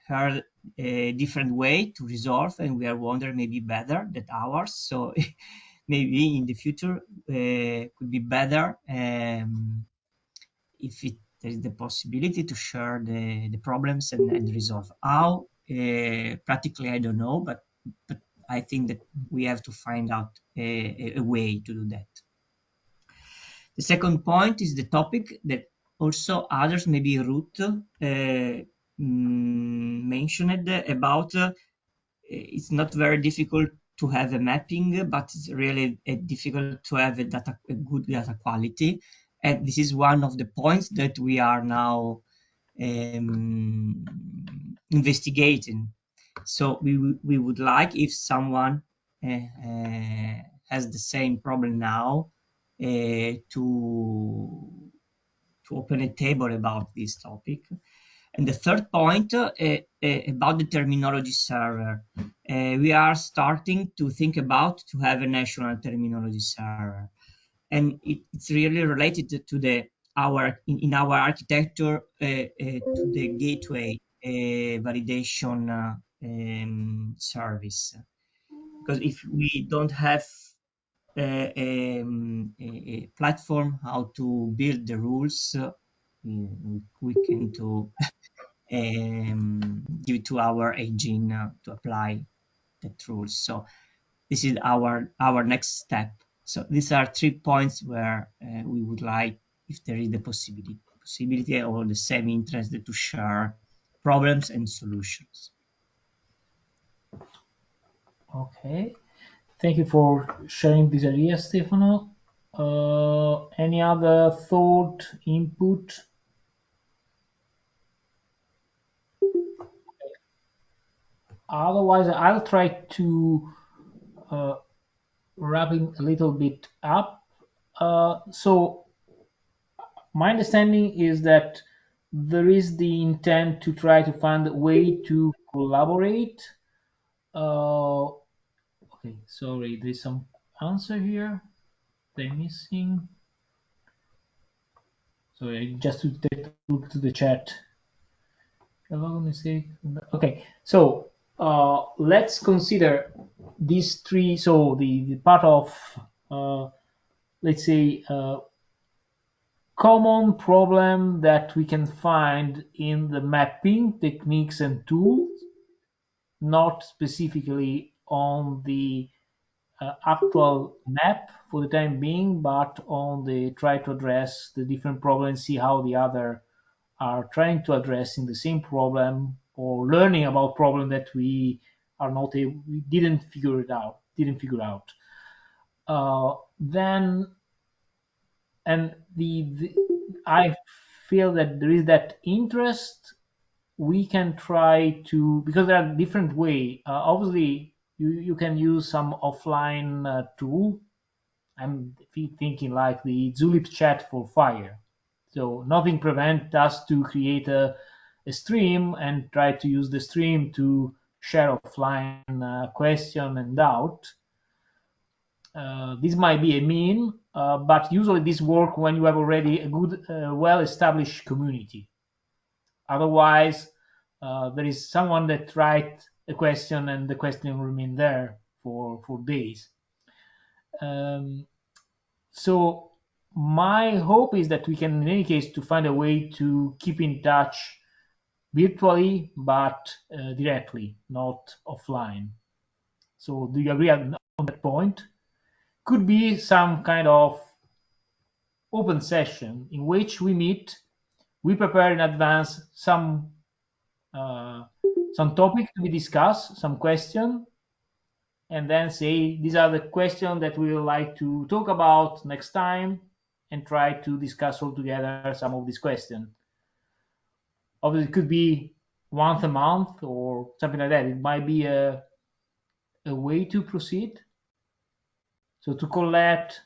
heard a different way to resolve, and we are wondering maybe better than ours. So maybe in the future could be better if there is the possibility to share the problems and resolve. How practically I don't know, but I think that we have to find out a way to do that. The second point is the topic that also others, maybe Ruth, mentioned about it's not very difficult to have a mapping, but it's really difficult to have a good data quality. And this is one of the points that we are now investigating. So we would like if someone has the same problem now to open a table about this topic. And the third point about the terminology server, we are starting to think about to have a national terminology server, and it's really related to in our architecture to the gateway validation service, because if we don't have a platform how to build the rules, we can to give it to our engine to apply the rules. So this is our next step. So these are 3 points where we would like, if there is the possibility or the same interest, to share problems and solutions. Okay, thank you for sharing this idea, Stefano. Any other thought, input? Otherwise, I'll try to wrapping a little bit up. So my understanding is that there is the intent to try to find a way to collaborate. Okay, sorry, there's some answer here they're missing. Sorry, just to look to the chat. Okay, so let's consider these three. So the part of let's say common problem that we can find in the mapping techniques and tools, not specifically on the actual map for the time being, but on the try to address the different problems, see how the other are trying to address in the same problem, or learning about problem that we are not we didn't figure out. Then and the I feel that there is that interest. We can try to, because there are different way. Obviously, you can use some offline tool. I'm thinking like the Zulip chat for FHIR. So nothing prevents us to create a stream and try to use the stream to share offline question and doubt. This might be a mean, but usually this work when you have already a good, well-established community. Otherwise, there is someone that writes a question and the question will remain there for days. So my hope is that we can, in any case, to find a way to keep in touch virtually, but directly, not offline. So do you agree on that point? Could be some kind of open session in which we meet, we prepare in advance some topic to be discussed, some question, and then say these are the questions that we would like to talk about next time, and try to discuss all together some of these questions. Obviously, it could be once a month or something like that. It might be a way to proceed. So to collect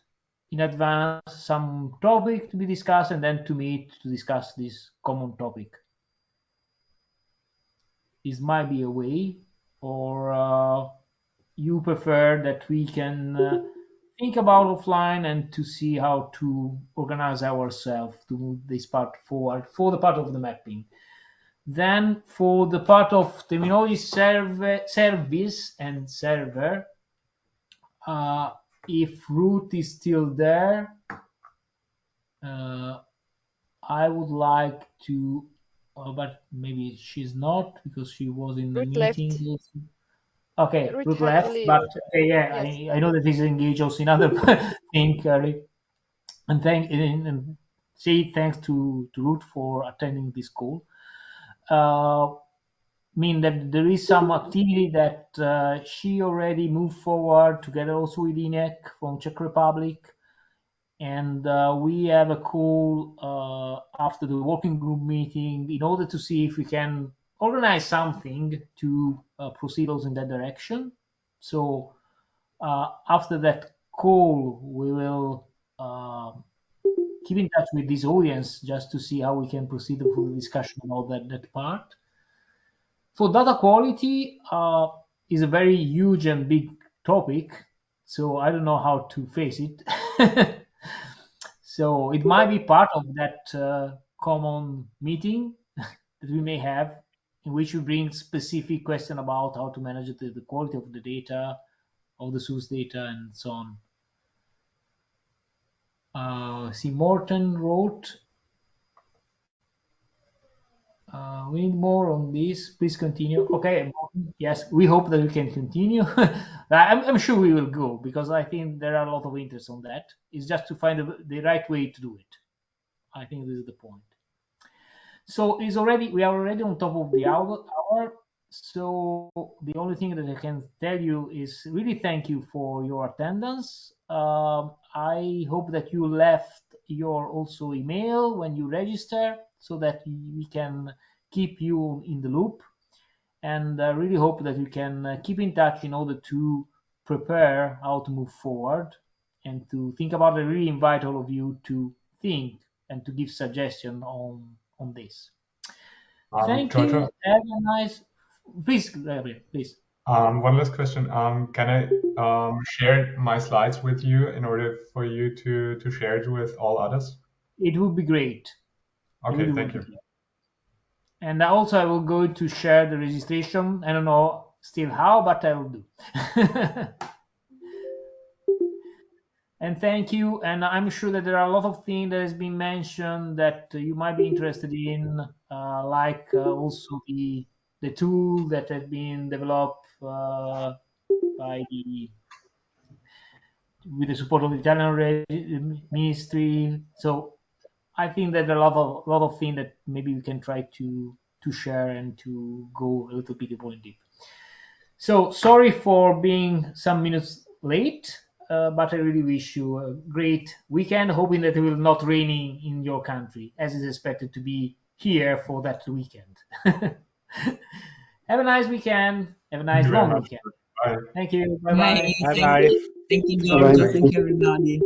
in advance some topic to be discussed, and then to meet to discuss this common topic. This might be a way, or you prefer that we can think about offline and to see how to organize ourselves to move this part forward for the part of the mapping. Then for the part of terminology service and server, if root is still there, I would like to, but maybe she's not because she was in the meeting. Left. Okay, Ruth root had to left, leave. but yeah, Yes. I know that he's engaged also in other things, and say thanks to Ruth for attending this call. Mean that there is some activity that she already moved forward together also with ENEC from Czech Republic, and we have a call after the working group meeting in order to see if we can organize something to proceed also in that direction. So after that call, we will keep in touch with this audience just to see how we can proceed with the discussion about that part. For data quality is a very huge and big topic, so I don't know how to face it. So it might be part of that common meeting that we may have, in which we bring specific question about how to manage the quality of the data, of the source data, and so on. See, Morten wrote, we need more on this. Please continue. Okay, yes, we hope that we can continue. I'm sure we will go, because I think there are a lot of interest on that. It's just to find the right way to do it. I think this is the point. So we are already on top of the hour. So the only thing that I can tell you is really thank you for your attendance. I hope that you left your also email when you register, so that we can keep you in the loop. And I really hope that you can keep in touch in order to prepare how to move forward, and to think about it. I really invite all of you to think and to give suggestion on this. Thank Giorgio, you. Have a nice. Please, Gabriel, please. One last question. Can I share my slides with you in order for you to share it with all others? It would be great. Okay, thank you. And also, I will go to share the registration. I don't know still how, but I will do. And thank you. And I'm sure that there are a lot of things that has been mentioned that you might be interested in, like also the tool that has been developed by with the support of the Italian ministry. So I think that there are a lot of things that maybe we can try to share and to go a little bit more in deep. So sorry for being some minutes late, but I really wish you a great weekend, hoping that it will not rain in your country, as is expected to be here for that weekend. Have a nice weekend. Have a nice long weekend. Bye. Thank you. Bye. Bye-bye. Bye Thank bye. you. Thank you, Bye. Giorgio. Thank you, everybody.